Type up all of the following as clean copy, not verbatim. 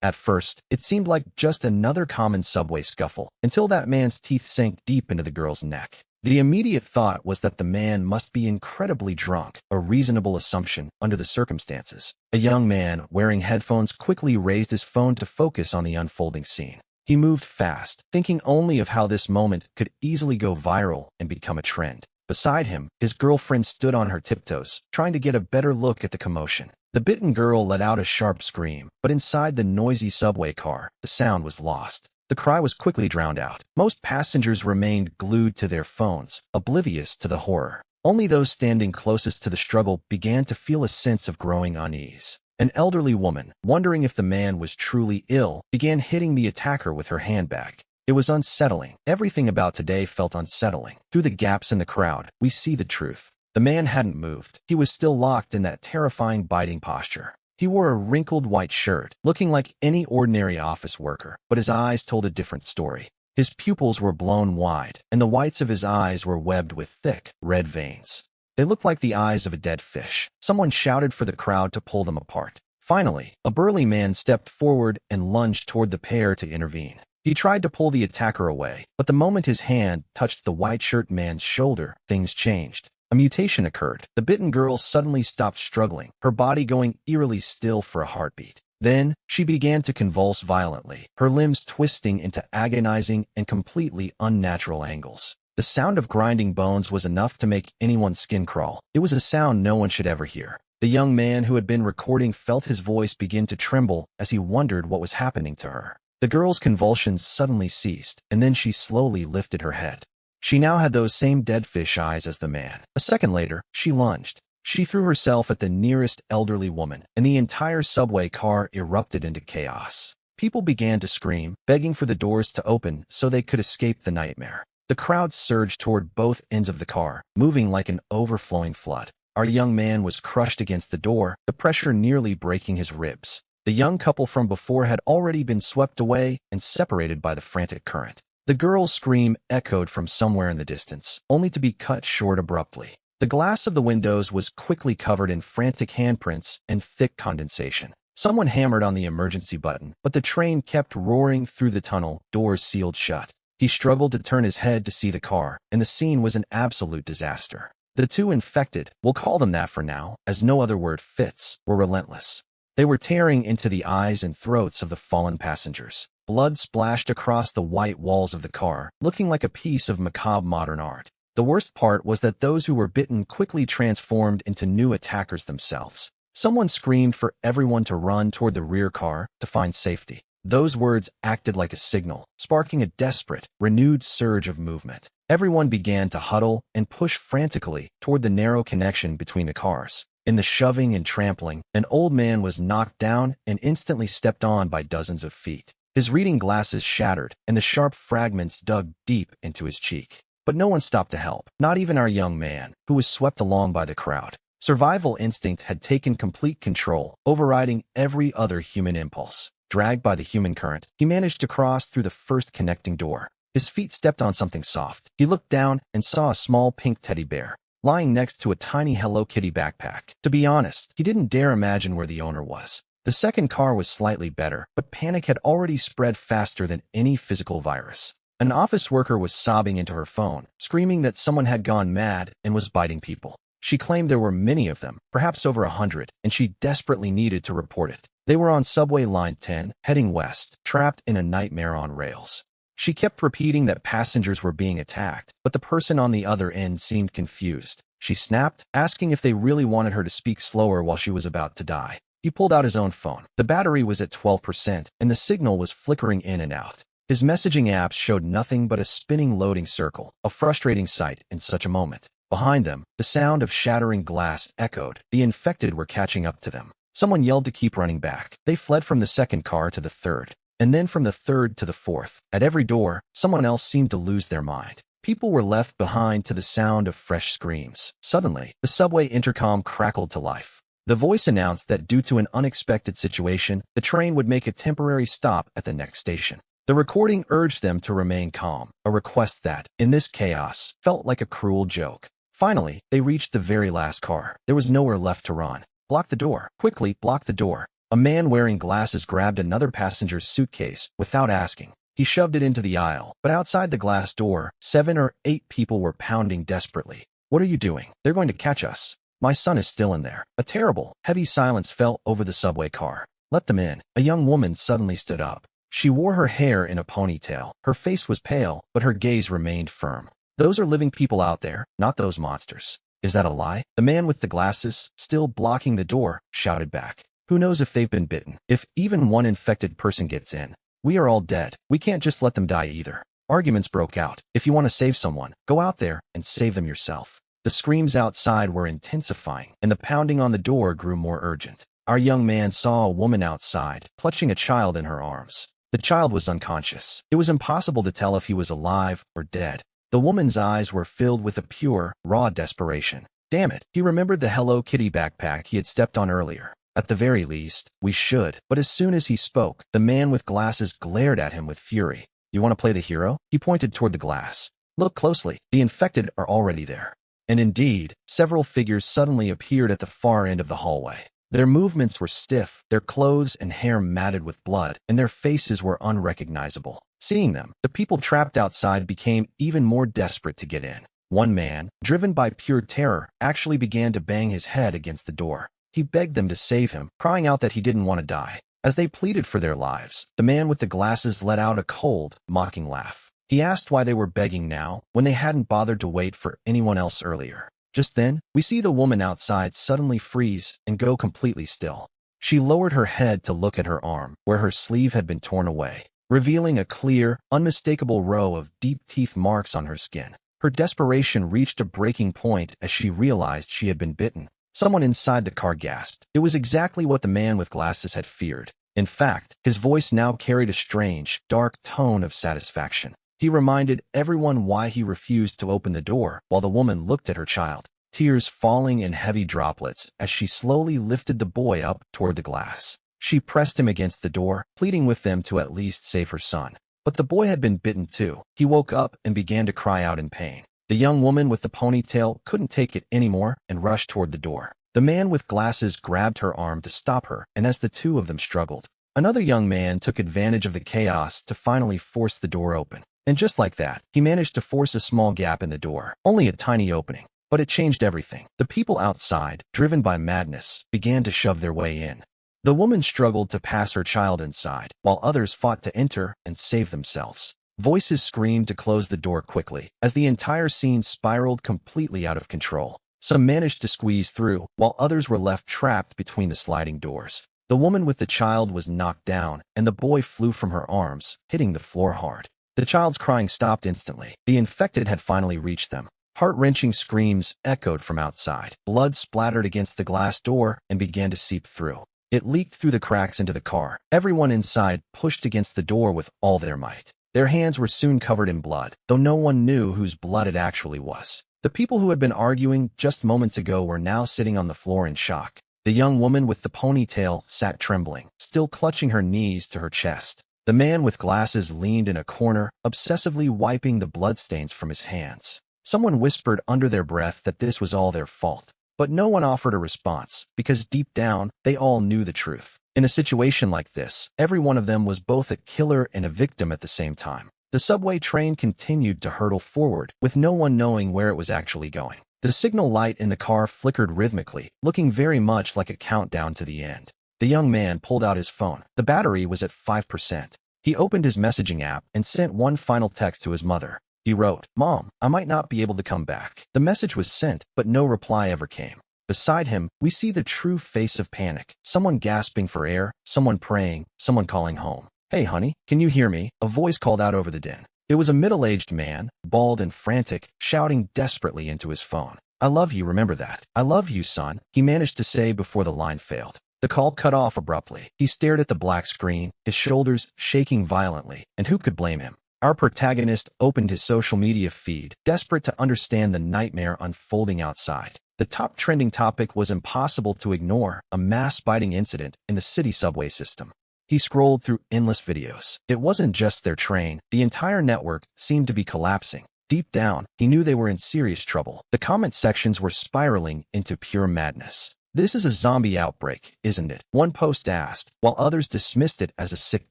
At first, it seemed like just another common subway scuffle, until that man's teeth sank deep into the girl's neck. The immediate thought was that the man must be incredibly drunk, a reasonable assumption under the circumstances. A young man, wearing headphones, quickly raised his phone to focus on the unfolding scene. He moved fast, thinking only of how this moment could easily go viral and become a trend. Beside him, his girlfriend stood on her tiptoes, trying to get a better look at the commotion. The bitten girl let out a sharp scream, but inside the noisy subway car, the sound was lost. The cry was quickly drowned out. Most passengers remained glued to their phones, oblivious to the horror. Only those standing closest to the struggle began to feel a sense of growing unease. An elderly woman, wondering if the man was truly ill, began hitting the attacker with her handbag. It was unsettling. Everything about today felt unsettling. Through the gaps in the crowd, we see the truth. The man hadn't moved. He was still locked in that terrifying biting posture. He wore a wrinkled white shirt, looking like any ordinary office worker, but his eyes told a different story. His pupils were blown wide, and the whites of his eyes were webbed with thick, red veins. They looked like the eyes of a dead fish. Someone shouted for the crowd to pull them apart. Finally, a burly man stepped forward and lunged toward the pair to intervene. He tried to pull the attacker away, but the moment his hand touched the white shirt man's shoulder, things changed. A mutation occurred. The bitten girl suddenly stopped struggling, her body going eerily still for a heartbeat. Then, she began to convulse violently, her limbs twisting into agonizing and completely unnatural angles. The sound of grinding bones was enough to make anyone's skin crawl. It was a sound no one should ever hear. The young man who had been recording felt his voice begin to tremble as he wondered what was happening to her. The girl's convulsions suddenly ceased, and then she slowly lifted her head. She now had those same dead fish eyes as the man. A second later, she lunged. She threw herself at the nearest elderly woman, and the entire subway car erupted into chaos. People began to scream, begging for the doors to open so they could escape the nightmare. The crowd surged toward both ends of the car, moving like an overflowing flood. Our young man was crushed against the door, the pressure nearly breaking his ribs. The young couple from before had already been swept away and separated by the frantic current. The girl's scream echoed from somewhere in the distance, only to be cut short abruptly. The glass of the windows was quickly covered in frantic handprints and thick condensation. Someone hammered on the emergency button, but the train kept roaring through the tunnel, doors sealed shut. He struggled to turn his head to see the car, and the scene was an absolute disaster. The two infected, we'll call them that for now, as no other word fits, were relentless. They were tearing into the eyes and throats of the fallen passengers. Blood splashed across the white walls of the car, looking like a piece of macabre modern art. The worst part was that those who were bitten quickly transformed into new attackers themselves. Someone screamed for everyone to run toward the rear car to find safety. Those words acted like a signal, sparking a desperate, renewed surge of movement. Everyone began to huddle and push frantically toward the narrow connection between the cars. In the shoving and trampling, an old man was knocked down and instantly stepped on by dozens of feet. His reading glasses shattered, and the sharp fragments dug deep into his cheek. But no one stopped to help, not even our young man, who was swept along by the crowd. Survival instinct had taken complete control, overriding every other human impulse. Dragged by the human current, he managed to cross through the first connecting door. His feet stepped on something soft. He looked down and saw a small pink teddy bear, lying next to a tiny Hello Kitty backpack. To be honest, he didn't dare imagine where the owner was. The second car was slightly better, but panic had already spread faster than any physical virus. An office worker was sobbing into her phone, screaming that someone had gone mad and was biting people. She claimed there were many of them, perhaps over 100, and she desperately needed to report it. They were on subway line 10, heading west, trapped in a nightmare on rails. She kept repeating that passengers were being attacked, but the person on the other end seemed confused. She snapped, asking if they really wanted her to speak slower while she was about to die. He pulled out his own phone. The battery was at 12%, and the signal was flickering in and out. His messaging apps showed nothing but a spinning loading circle, a frustrating sight in such a moment. Behind them, the sound of shattering glass echoed. The infected were catching up to them. Someone yelled to keep running back. They fled from the second car to the third, and then from the third to the fourth. At every door, someone else seemed to lose their mind. People were left behind to the sound of fresh screams. Suddenly, the subway intercom crackled to life. The voice announced that due to an unexpected situation, the train would make a temporary stop at the next station. The recording urged them to remain calm, a request that, in this chaos, felt like a cruel joke. Finally, they reached the very last car. There was nowhere left to run. Block the door. Quickly, block the door. A man wearing glasses grabbed another passenger's suitcase without asking. He shoved it into the aisle, but outside the glass door, 7 or 8 people were pounding desperately. "What are you doing? They're going to catch us. My son is still in there." A terrible, heavy silence fell over the subway car. "Let them in." A young woman suddenly stood up. She wore her hair in a ponytail. Her face was pale, but her gaze remained firm. "Those are living people out there, not those monsters." "Is that a lie?" The man with the glasses, still blocking the door, shouted back. "Who knows if they've been bitten? If even one infected person gets in, we are all dead. We can't just let them die either." Arguments broke out. "If you want to save someone, go out there and save them yourself." The screams outside were intensifying, and the pounding on the door grew more urgent. Our young man saw a woman outside, clutching a child in her arms. The child was unconscious. It was impossible to tell if he was alive or dead. The woman's eyes were filled with a pure, raw desperation. Damn it, he remembered the Hello Kitty backpack he had stepped on earlier. "At the very least, we should." But as soon as he spoke, the man with glasses glared at him with fury. "You want to play the hero?" He pointed toward the glass. "Look closely. The infected are already there." And indeed, several figures suddenly appeared at the far end of the hallway. Their movements were stiff, their clothes and hair matted with blood, and their faces were unrecognizable. Seeing them, the people trapped outside became even more desperate to get in. One man, driven by pure terror, actually began to bang his head against the door. He begged them to save him, crying out that he didn't want to die. As they pleaded for their lives, the man with the glasses let out a cold, mocking laugh. He asked why they were begging now, when they hadn't bothered to wait for anyone else earlier. Just then, we see the woman outside suddenly freeze and go completely still. She lowered her head to look at her arm, where her sleeve had been torn away, revealing a clear, unmistakable row of deep teeth marks on her skin. Her desperation reached a breaking point as she realized she had been bitten. Someone inside the car gasped. It was exactly what the man with glasses had feared. In fact, his voice now carried a strange, dark tone of satisfaction. He reminded everyone why he refused to open the door while the woman looked at her child, tears falling in heavy droplets as she slowly lifted the boy up toward the glass. She pressed him against the door, pleading with them to at least save her son. But the boy had been bitten too. He woke up and began to cry out in pain. The young woman with the ponytail couldn't take it anymore and rushed toward the door. The man with glasses grabbed her arm to stop her, and as the two of them struggled, another young man took advantage of the chaos to finally force the door open. And just like that, he managed to force a small gap in the door, only a tiny opening. But it changed everything. The people outside, driven by madness, began to shove their way in. The woman struggled to pass her child inside, while others fought to enter and save themselves. Voices screamed to close the door quickly, as the entire scene spiraled completely out of control. Some managed to squeeze through, while others were left trapped between the sliding doors. The woman with the child was knocked down, and the boy flew from her arms, hitting the floor hard. The child's crying stopped instantly. The infected had finally reached them. Heart-wrenching screams echoed from outside. Blood splattered against the glass door and began to seep through. It leaked through the cracks into the car. Everyone inside pushed against the door with all their might. Their hands were soon covered in blood, though no one knew whose blood it actually was. The people who had been arguing just moments ago were now sitting on the floor in shock. The young woman with the ponytail sat trembling, still clutching her knees to her chest. The man with glasses leaned in a corner, obsessively wiping the bloodstains from his hands. Someone whispered under their breath that this was all their fault. But no one offered a response, because deep down, they all knew the truth. In a situation like this, every one of them was both a killer and a victim at the same time. The subway train continued to hurtle forward, with no one knowing where it was actually going. The signal light in the car flickered rhythmically, looking very much like a countdown to the end. The young man pulled out his phone. The battery was at 5%. He opened his messaging app and sent one final text to his mother. He wrote, "Mom, I might not be able to come back." The message was sent, but no reply ever came. Beside him, we see the true face of panic. Someone gasping for air, someone praying, someone calling home. "Hey, honey, can you hear me?" A voice called out over the din. It was a middle-aged man, bald and frantic, shouting desperately into his phone. "I love you, remember that. I love you, son," he managed to say before the line failed. The call cut off abruptly. He stared at the black screen, his shoulders shaking violently, and who could blame him? Our protagonist opened his social media feed, desperate to understand the nightmare unfolding outside. The top trending topic was impossible to ignore, a mass-biting incident in the city subway system. He scrolled through endless videos. It wasn't just their train. The entire network seemed to be collapsing. Deep down, he knew they were in serious trouble. The comment sections were spiraling into pure madness. "This is a zombie outbreak, isn't it?" one post asked, while others dismissed it as a sick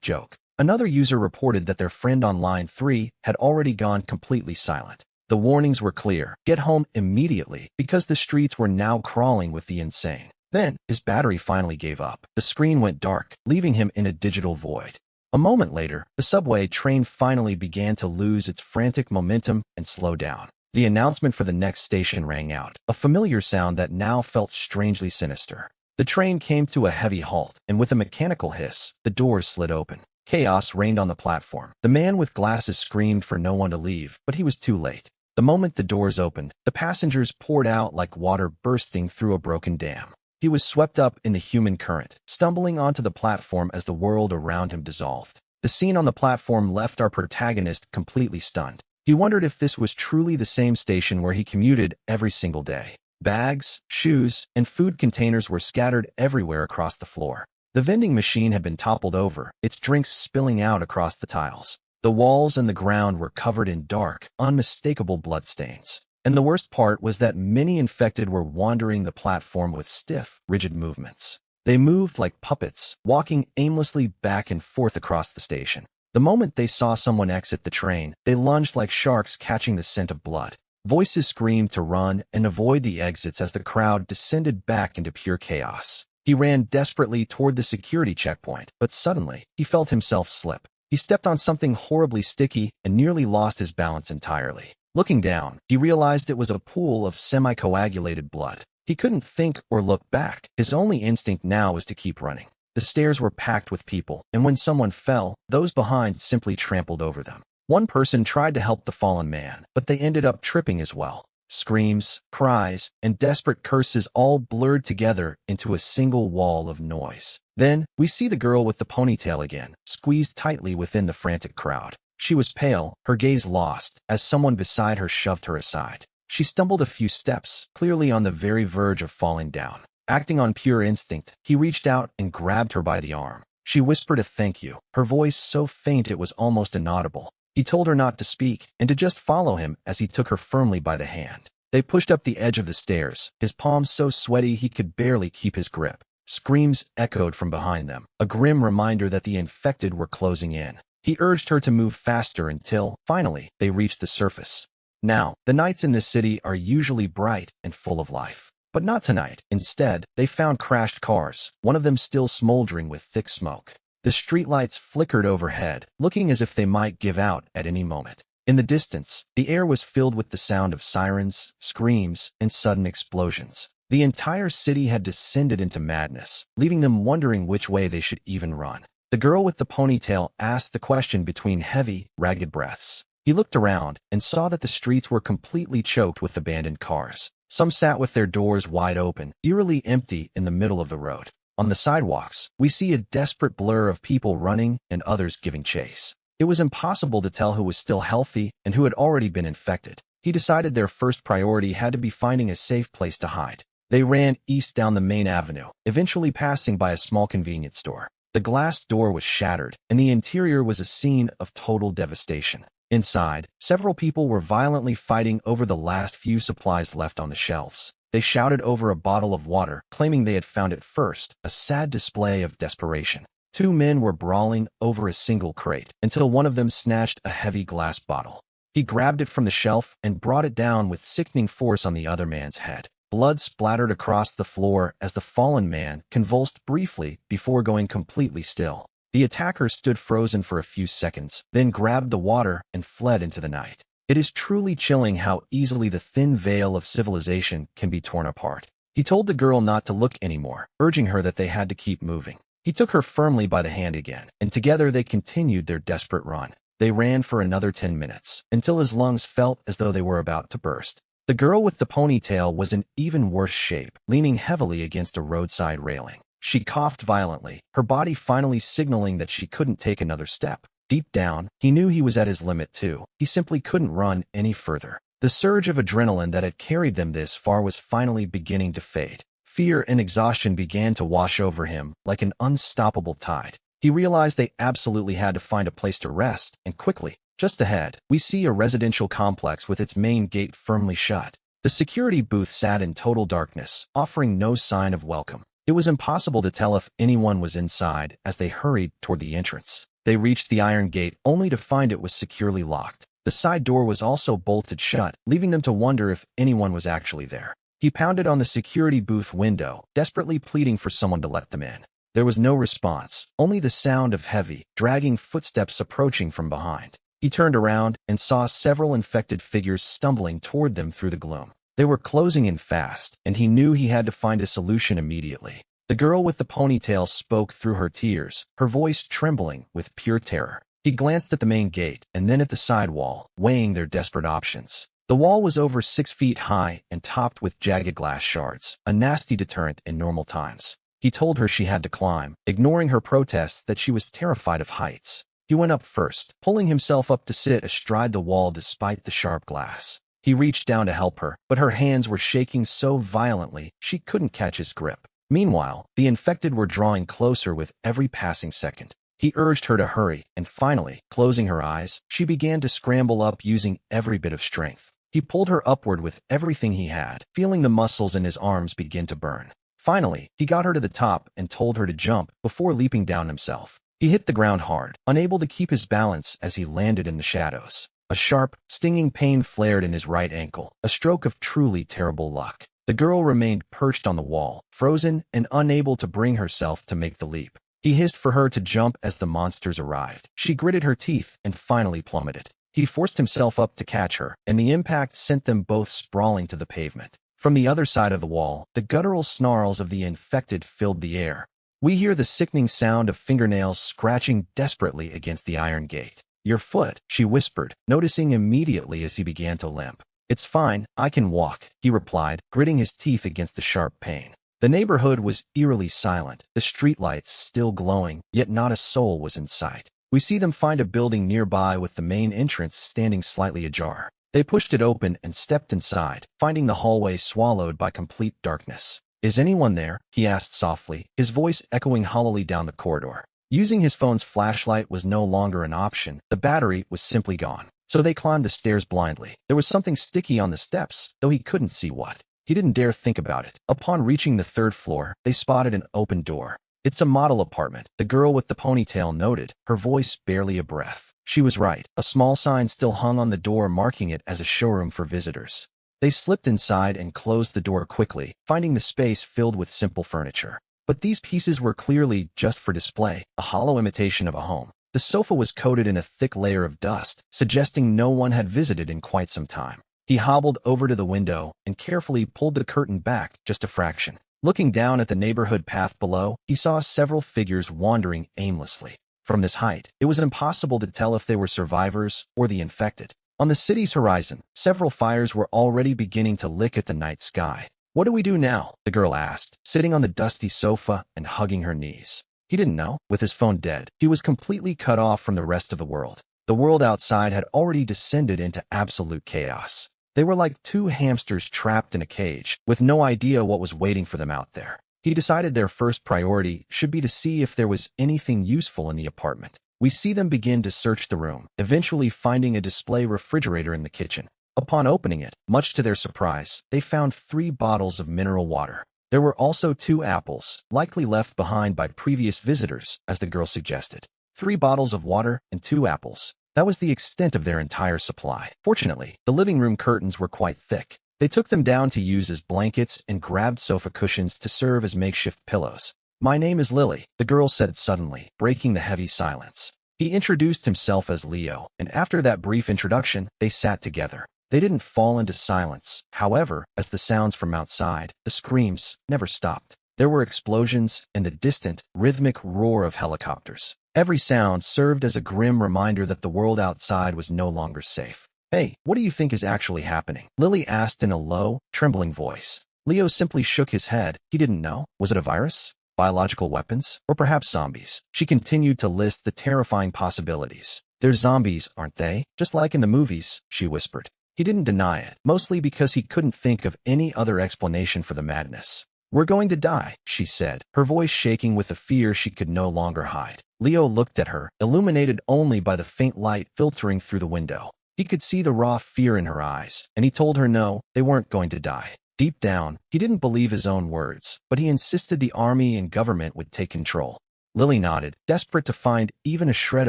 joke. Another user reported that their friend on line 3 had already gone completely silent. The warnings were clear: get home immediately, because the streets were now crawling with the insane. Then, his battery finally gave up. The screen went dark, leaving him in a digital void. A moment later, the subway train finally began to lose its frantic momentum and slow down. The announcement for the next station rang out, a familiar sound that now felt strangely sinister. The train came to a heavy halt, and with a mechanical hiss, the doors slid open. Chaos reigned on the platform. The man with glasses screamed for no one to leave, but he was too late. The moment the doors opened, the passengers poured out like water bursting through a broken dam. He was swept up in the human current, stumbling onto the platform as the world around him dissolved. The scene on the platform left our protagonist completely stunned. He wondered if this was truly the same station where he commuted every single day. Bags, shoes, and food containers were scattered everywhere across the floor. The vending machine had been toppled over, its drinks spilling out across the tiles. The walls and the ground were covered in dark, unmistakable bloodstains. And the worst part was that many infected were wandering the platform with stiff, rigid movements. They moved like puppets, walking aimlessly back and forth across the station. The moment they saw someone exit the train, they lunged like sharks catching the scent of blood. Voices screamed to run and avoid the exits as the crowd descended back into pure chaos. He ran desperately toward the security checkpoint, but suddenly, he felt himself slip. He stepped on something horribly sticky and nearly lost his balance entirely. Looking down, he realized it was a pool of semi-coagulated blood. He couldn't think or look back. His only instinct now was to keep running. The stairs were packed with people, and when someone fell, those behind simply trampled over them. One person tried to help the fallen man, but they ended up tripping as well. Screams, cries, and desperate curses all blurred together into a single wall of noise. Then, we see the girl with the ponytail again, squeezed tightly within the frantic crowd. She was pale, her gaze lost, as someone beside her shoved her aside. She stumbled a few steps, clearly on the very verge of falling down. Acting on pure instinct, he reached out and grabbed her by the arm. She whispered a thank you, her voice so faint it was almost inaudible. He told her not to speak, and to just follow him as he took her firmly by the hand. They pushed up the edge of the stairs, his palms so sweaty he could barely keep his grip. Screams echoed from behind them, a grim reminder that the infected were closing in. He urged her to move faster until, finally, they reached the surface. Now, the nights in this city are usually bright and full of life. But not tonight. Instead, they found crashed cars, one of them still smoldering with thick smoke. The streetlights flickered overhead, looking as if they might give out at any moment. In the distance, the air was filled with the sound of sirens, screams, and sudden explosions. The entire city had descended into madness, leaving them wondering which way they should even run. The girl with the ponytail asked the question between heavy, ragged breaths. He looked around and saw that the streets were completely choked with abandoned cars. Some sat with their doors wide open, eerily empty in the middle of the road. On the sidewalks, we see a desperate blur of people running and others giving chase. It was impossible to tell who was still healthy and who had already been infected. He decided their first priority had to be finding a safe place to hide. They ran east down the main avenue, eventually passing by a small convenience store. The glass door was shattered, and the interior was a scene of total devastation. Inside, several people were violently fighting over the last few supplies left on the shelves. They shouted over a bottle of water, claiming they had found it first, a sad display of desperation. Two men were brawling over a single crate, until one of them snatched a heavy glass bottle. He grabbed it from the shelf and brought it down with sickening force on the other man's head. Blood splattered across the floor as the fallen man convulsed briefly before going completely still. The attacker stood frozen for a few seconds, then grabbed the water and fled into the night. It is truly chilling how easily the thin veil of civilization can be torn apart. He told the girl not to look anymore, urging her that they had to keep moving. He took her firmly by the hand again, and together they continued their desperate run. They ran for another 10 minutes, until his lungs felt as though they were about to burst. The girl with the ponytail was in even worse shape, leaning heavily against a roadside railing. She coughed violently, her body finally signaling that she couldn't take another step. Deep down, he knew he was at his limit too. He simply couldn't run any further. The surge of adrenaline that had carried them this far was finally beginning to fade. Fear and exhaustion began to wash over him like an unstoppable tide. He realized they absolutely had to find a place to rest, and quickly. Just ahead, we see a residential complex with its main gate firmly shut. The security booth sat in total darkness, offering no sign of welcome. It was impossible to tell if anyone was inside as they hurried toward the entrance. They reached the iron gate only to find it was securely locked. The side door was also bolted shut, leaving them to wonder if anyone was actually there. He pounded on the security booth window, desperately pleading for someone to let them in. There was no response, only the sound of heavy, dragging footsteps approaching from behind. He turned around and saw several infected figures stumbling toward them through the gloom. They were closing in fast, and he knew he had to find a solution immediately. The girl with the ponytail spoke through her tears, her voice trembling with pure terror. He glanced at the main gate and then at the side wall, weighing their desperate options. The wall was over 6 feet high and topped with jagged glass shards, a nasty deterrent in normal times. He told her she had to climb, ignoring her protests that she was terrified of heights. He went up first, pulling himself up to sit astride the wall despite the sharp glass. He reached down to help her, but her hands were shaking so violently she couldn't catch his grip. Meanwhile, the infected were drawing closer with every passing second. He urged her to hurry, and finally, closing her eyes, she began to scramble up using every bit of strength. He pulled her upward with everything he had, feeling the muscles in his arms begin to burn. Finally, he got her to the top and told her to jump before leaping down himself. He hit the ground hard, unable to keep his balance as he landed in the shadows. A sharp, stinging pain flared in his right ankle, a stroke of truly terrible luck. The girl remained perched on the wall, frozen and unable to bring herself to make the leap. He hissed for her to jump as the monsters arrived. She gritted her teeth and finally plummeted. He forced himself up to catch her, and the impact sent them both sprawling to the pavement. From the other side of the wall, the guttural snarls of the infected filled the air. We hear the sickening sound of fingernails scratching desperately against the iron gate. "Your foot," she whispered, noticing immediately as he began to limp. "It's fine, I can walk," he replied, gritting his teeth against the sharp pain. The neighborhood was eerily silent, the streetlights still glowing, yet not a soul was in sight. We see them find a building nearby with the main entrance standing slightly ajar. They pushed it open and stepped inside, finding the hallway swallowed by complete darkness. "Is anyone there?" he asked softly, his voice echoing hollowly down the corridor. Using his phone's flashlight was no longer an option. The battery was simply gone. So they climbed the stairs blindly. There was something sticky on the steps, though he couldn't see what. He didn't dare think about it. Upon reaching the 3rd floor, they spotted an open door. "It's a model apartment," the girl with the ponytail noted, her voice barely a breath. She was right. A small sign still hung on the door marking it as a showroom for visitors. They slipped inside and closed the door quickly, finding the space filled with simple furniture. But these pieces were clearly just for display, a hollow imitation of a home. The sofa was coated in a thick layer of dust, suggesting no one had visited in quite some time. He hobbled over to the window and carefully pulled the curtain back just a fraction. Looking down at the neighborhood path below, he saw several figures wandering aimlessly. From this height, it was impossible to tell if they were survivors or the infected. On the city's horizon, several fires were already beginning to lick at the night sky. "What do we do now?" the girl asked, sitting on the dusty sofa and hugging her knees. He didn't know. With his phone dead, he was completely cut off from the rest of the world. The world outside had already descended into absolute chaos. They were like 2 hamsters trapped in a cage, with no idea what was waiting for them out there. He decided their first priority should be to see if there was anything useful in the apartment. We see them begin to search the room, eventually finding a display refrigerator in the kitchen. Upon opening it, much to their surprise, they found 3 bottles of mineral water. There were also 2 apples, likely left behind by previous visitors, as the girl suggested. 3 bottles of water and 2 apples. That was the extent of their entire supply. Fortunately, the living room curtains were quite thick. They took them down to use as blankets and grabbed sofa cushions to serve as makeshift pillows. "My name is Lily," the girl said suddenly, breaking the heavy silence. He introduced himself as Leo, and after that brief introduction, they sat together. They didn't fall into silence, however, as the sounds from outside, the screams, never stopped. There were explosions and the distant, rhythmic roar of helicopters. Every sound served as a grim reminder that the world outside was no longer safe. "Hey, what do you think is actually happening?" Lily asked in a low, trembling voice. Leo simply shook his head. He didn't know. Was it a virus? Biological weapons? Or perhaps zombies? She continued to list the terrifying possibilities. "They're zombies, aren't they? Just like in the movies," she whispered. He didn't deny it, mostly because he couldn't think of any other explanation for the madness. "We're going to die," she said, her voice shaking with a fear she could no longer hide. Leo looked at her, illuminated only by the faint light filtering through the window. He could see the raw fear in her eyes, and he told her no, they weren't going to die. Deep down, he didn't believe his own words, but he insisted the army and government would take control. Lily nodded, desperate to find even a shred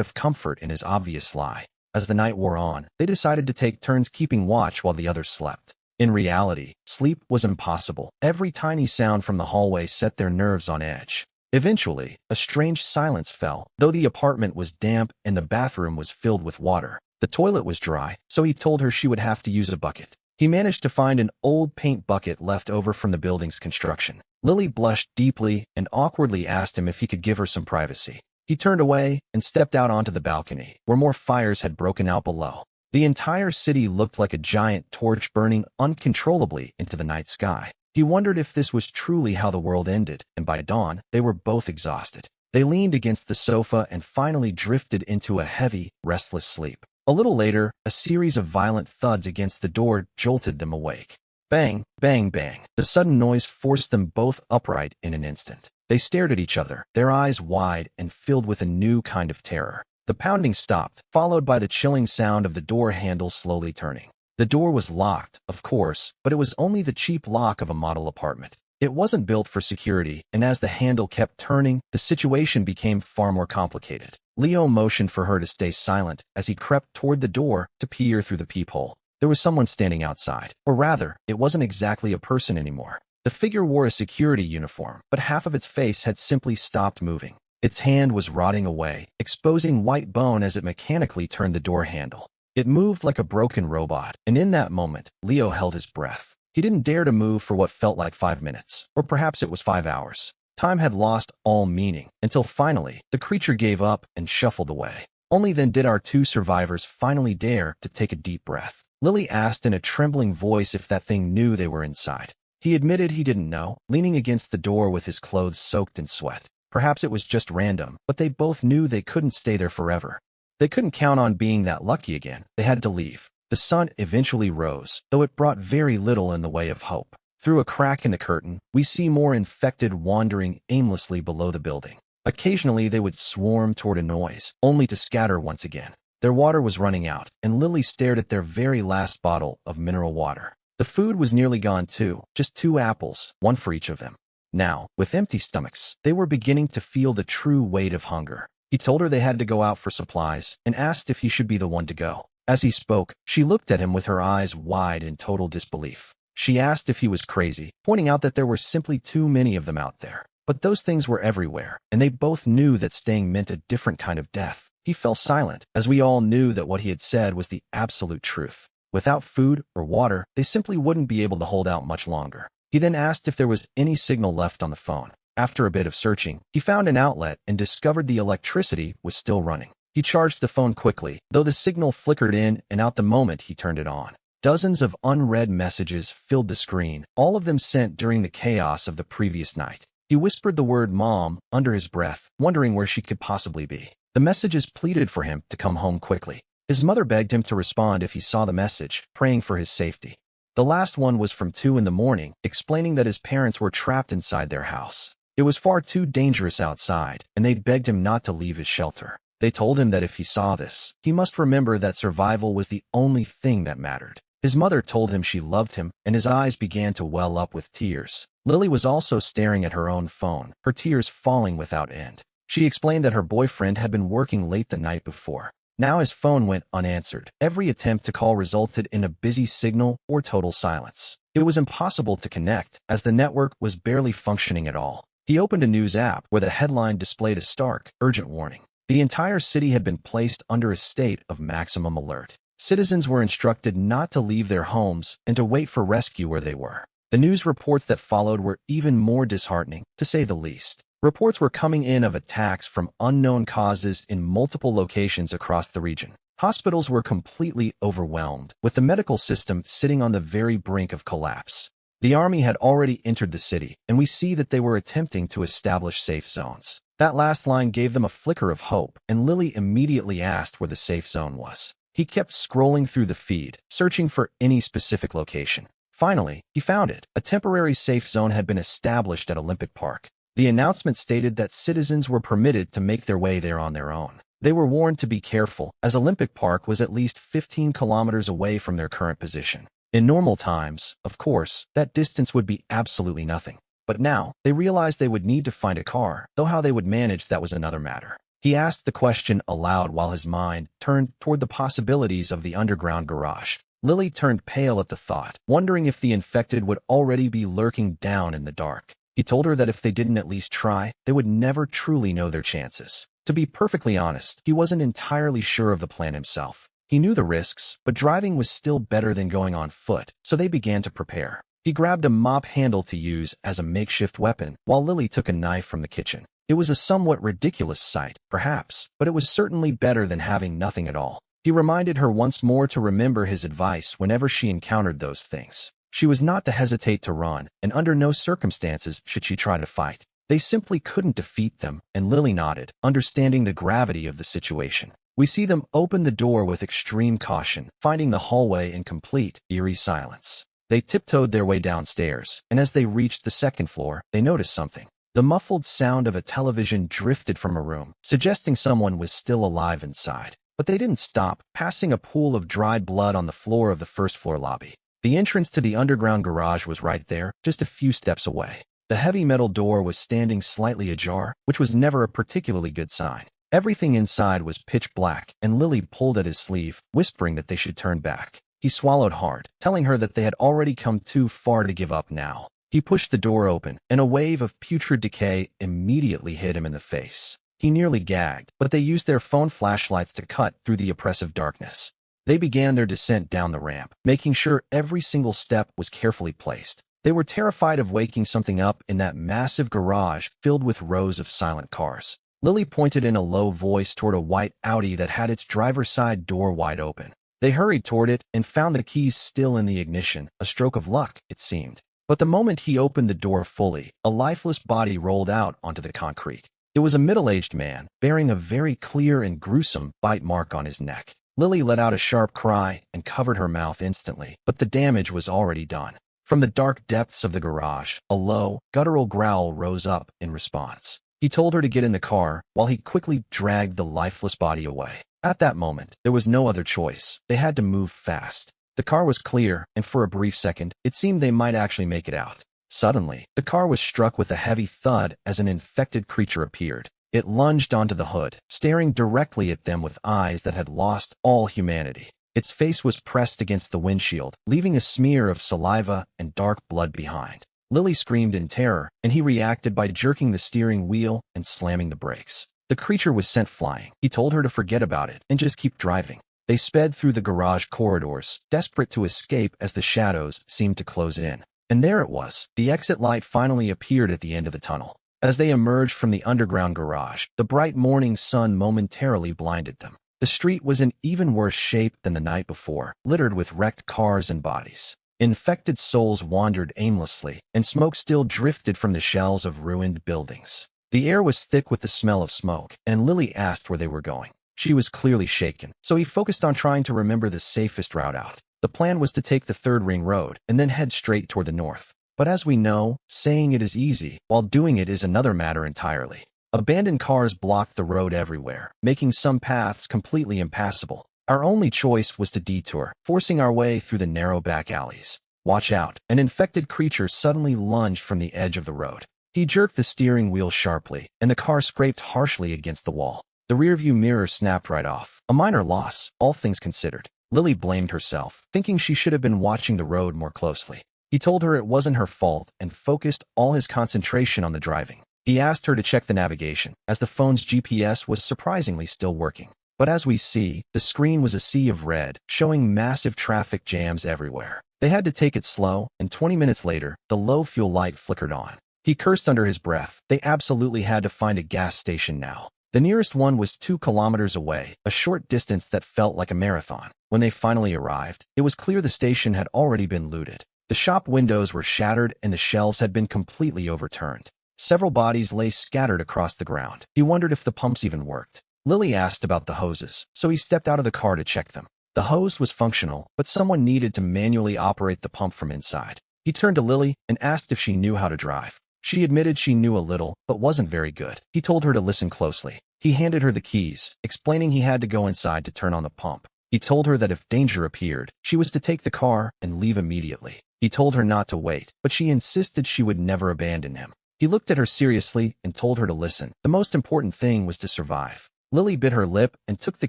of comfort in his obvious lie. As the night wore on, they decided to take turns keeping watch while the others slept. In reality, sleep was impossible. Every tiny sound from the hallway set their nerves on edge. Eventually, a strange silence fell, though the apartment was damp and the bathroom was filled with water. The toilet was dry, so he told her she would have to use a bucket. He managed to find an old paint bucket left over from the building's construction. Lily blushed deeply and awkwardly asked him if he could give her some privacy. He turned away and stepped out onto the balcony, where more fires had broken out below. The entire city looked like a giant torch burning uncontrollably into the night sky. He wondered if this was truly how the world ended, and by dawn, they were both exhausted. They leaned against the sofa and finally drifted into a heavy, restless sleep. A little later, a series of violent thuds against the door jolted them awake. Bang, bang, bang. The sudden noise forced them both upright in an instant. They stared at each other, their eyes wide and filled with a new kind of terror. The pounding stopped, followed by the chilling sound of the door handle slowly turning. The door was locked, of course, but it was only the cheap lock of a model apartment. It wasn't built for security, and as the handle kept turning, the situation became far more complicated. Leo motioned for her to stay silent as he crept toward the door to peer through the peephole. There was someone standing outside, or rather, it wasn't exactly a person anymore. The figure wore a security uniform, but half of its face had simply stopped moving. Its hand was rotting away, exposing white bone as it mechanically turned the door handle. It moved like a broken robot, and in that moment, Leo held his breath. He didn't dare to move for what felt like 5 minutes, or perhaps it was 5 hours. Time had lost all meaning, until finally, the creature gave up and shuffled away. Only then did our two survivors finally dare to take a deep breath. Lily asked in a trembling voice if that thing knew they were inside. He admitted he didn't know, leaning against the door with his clothes soaked in sweat. Perhaps it was just random, but they both knew they couldn't stay there forever. They couldn't count on being that lucky again. They had to leave. The sun eventually rose, though it brought very little in the way of hope. Through a crack in the curtain, we see more infected wandering aimlessly below the building. Occasionally they would swarm toward a noise, only to scatter once again. Their water was running out, and Lily stared at their very last bottle of mineral water. The food was nearly gone too, just 2 apples, one for each of them. Now, with empty stomachs, they were beginning to feel the true weight of hunger. He told her they had to go out for supplies, and asked if he should be the one to go. As he spoke, she looked at him with her eyes wide in total disbelief. She asked if he was crazy, pointing out that there were simply too many of them out there. But those things were everywhere, and they both knew that staying meant a different kind of death. He fell silent, as we all knew that what he had said was the absolute truth. Without food or water, they simply wouldn't be able to hold out much longer. He then asked if there was any signal left on the phone. After a bit of searching, he found an outlet and discovered the electricity was still running. He charged the phone quickly, though the signal flickered in and out the moment he turned it on. Dozens of unread messages filled the screen, all of them sent during the chaos of the previous night. He whispered the word "Mom" under his breath, wondering where she could possibly be. The messages pleaded for him to come home quickly. His mother begged him to respond if he saw the message, praying for his safety. The last one was from 2 in the morning, explaining that his parents were trapped inside their house. It was far too dangerous outside, and they begged him not to leave his shelter. They told him that if he saw this, he must remember that survival was the only thing that mattered. His mother told him she loved him, and his eyes began to well up with tears. Lily was also staring at her own phone, her tears falling without end. She explained that her boyfriend had been working late the night before. Now his phone went unanswered. Every attempt to call resulted in a busy signal or total silence. It was impossible to connect, as the network was barely functioning at all. He opened a news app where the headline displayed a stark, urgent warning. The entire city had been placed under a state of maximum alert. Citizens were instructed not to leave their homes and to wait for rescue where they were. The news reports that followed were even more disheartening, to say the least. Reports were coming in of attacks from unknown causes in multiple locations across the region. Hospitals were completely overwhelmed, with the medical system sitting on the very brink of collapse. The army had already entered the city, and we see that they were attempting to establish safe zones. That last line gave them a flicker of hope, and Lily immediately asked where the safe zone was. He kept scrolling through the feed, searching for any specific location. Finally, he found it. A temporary safe zone had been established at Olympic Park. The announcement stated that citizens were permitted to make their way there on their own. They were warned to be careful, as Olympic Park was at least 15 kilometers away from their current position. In normal times, of course, that distance would be absolutely nothing. But now, they realized they would need to find a car, though how they would manage that was another matter. He asked the question aloud while his mind turned toward the possibilities of the underground garage. Lily turned pale at the thought, wondering if the infected would already be lurking down in the dark. He told her that if they didn't at least try, they would never truly know their chances. To be perfectly honest, he wasn't entirely sure of the plan himself. He knew the risks, but driving was still better than going on foot, so they began to prepare. He grabbed a mop handle to use as a makeshift weapon, while Lily took a knife from the kitchen. It was a somewhat ridiculous sight, perhaps, but it was certainly better than having nothing at all. He reminded her once more to remember his advice whenever she encountered those things. She was not to hesitate to run, and under no circumstances should she try to fight. They simply couldn't defeat them, and Lily nodded, understanding the gravity of the situation. We see them open the door with extreme caution, finding the hallway in complete, eerie silence. They tiptoed their way downstairs, and as they reached the second floor, they noticed something. The muffled sound of a television drifted from a room, suggesting someone was still alive inside. But they didn't stop, passing a pool of dried blood on the floor of the first-floor lobby. The entrance to the underground garage was right there, just a few steps away. The heavy metal door was standing slightly ajar, which was never a particularly good sign. Everything inside was pitch black, and Lily pulled at his sleeve, whispering that they should turn back. He swallowed hard, telling her that they had already come too far to give up now. He pushed the door open, and a wave of putrid decay immediately hit him in the face. He nearly gagged, but they used their phone flashlights to cut through the oppressive darkness. They began their descent down the ramp, making sure every single step was carefully placed. They were terrified of waking something up in that massive garage filled with rows of silent cars. Lily pointed in a low voice toward a white Audi that had its driver's side door wide open. They hurried toward it and found the keys still in the ignition, a stroke of luck, it seemed. But the moment he opened the door fully, a lifeless body rolled out onto the concrete. It was a middle-aged man, bearing a very clear and gruesome bite mark on his neck. Lily let out a sharp cry and covered her mouth instantly, but the damage was already done. From the dark depths of the garage, a low, guttural growl rose up in response. He told her to get in the car, while he quickly dragged the lifeless body away. At that moment, there was no other choice. They had to move fast. The car was clear, and for a brief second, it seemed they might actually make it out. Suddenly, the car was struck with a heavy thud as an infected creature appeared. It lunged onto the hood, staring directly at them with eyes that had lost all humanity. Its face was pressed against the windshield, leaving a smear of saliva and dark blood behind. Lily screamed in terror, and he reacted by jerking the steering wheel and slamming the brakes. The creature was sent flying. He told her to forget about it and just keep driving. They sped through the garage corridors, desperate to escape as the shadows seemed to close in. And there it was. The exit light finally appeared at the end of the tunnel. As they emerged from the underground garage, the bright morning sun momentarily blinded them. The street was in even worse shape than the night before, littered with wrecked cars and bodies. Infected souls wandered aimlessly, and smoke still drifted from the shells of ruined buildings. The air was thick with the smell of smoke, and Lily asked where they were going. She was clearly shaken, so he focused on trying to remember the safest route out. The plan was to take the third ring road and then head straight toward the north. But as we know, saying it is easy, while doing it is another matter entirely. Abandoned cars blocked the road everywhere, making some paths completely impassable. Our only choice was to detour, forcing our way through the narrow back alleys. Watch out, an infected creature suddenly lunged from the edge of the road. He jerked the steering wheel sharply, and the car scraped harshly against the wall. The rearview mirror snapped right off. A minor loss, all things considered. Lily blamed herself, thinking she should have been watching the road more closely. He told her it wasn't her fault and focused all his concentration on the driving. He asked her to check the navigation, as the phone's GPS was surprisingly still working. But as we see, the screen was a sea of red, showing massive traffic jams everywhere. They had to take it slow, and 20 minutes later, the low fuel light flickered on. He cursed under his breath. They absolutely had to find a gas station now. The nearest one was 2 kilometers away, a short distance that felt like a marathon. When they finally arrived, it was clear the station had already been looted. The shop windows were shattered and the shelves had been completely overturned. Several bodies lay scattered across the ground. He wondered if the pumps even worked. Lily asked about the hoses, so he stepped out of the car to check them. The hose was functional, but someone needed to manually operate the pump from inside. He turned to Lily and asked if she knew how to drive. She admitted she knew a little, but wasn't very good. He told her to listen closely. He handed her the keys, explaining he had to go inside to turn on the pump. He told her that if danger appeared, she was to take the car and leave immediately. He told her not to wait, but she insisted she would never abandon him. He looked at her seriously and told her to listen. The most important thing was to survive. Lily bit her lip and took the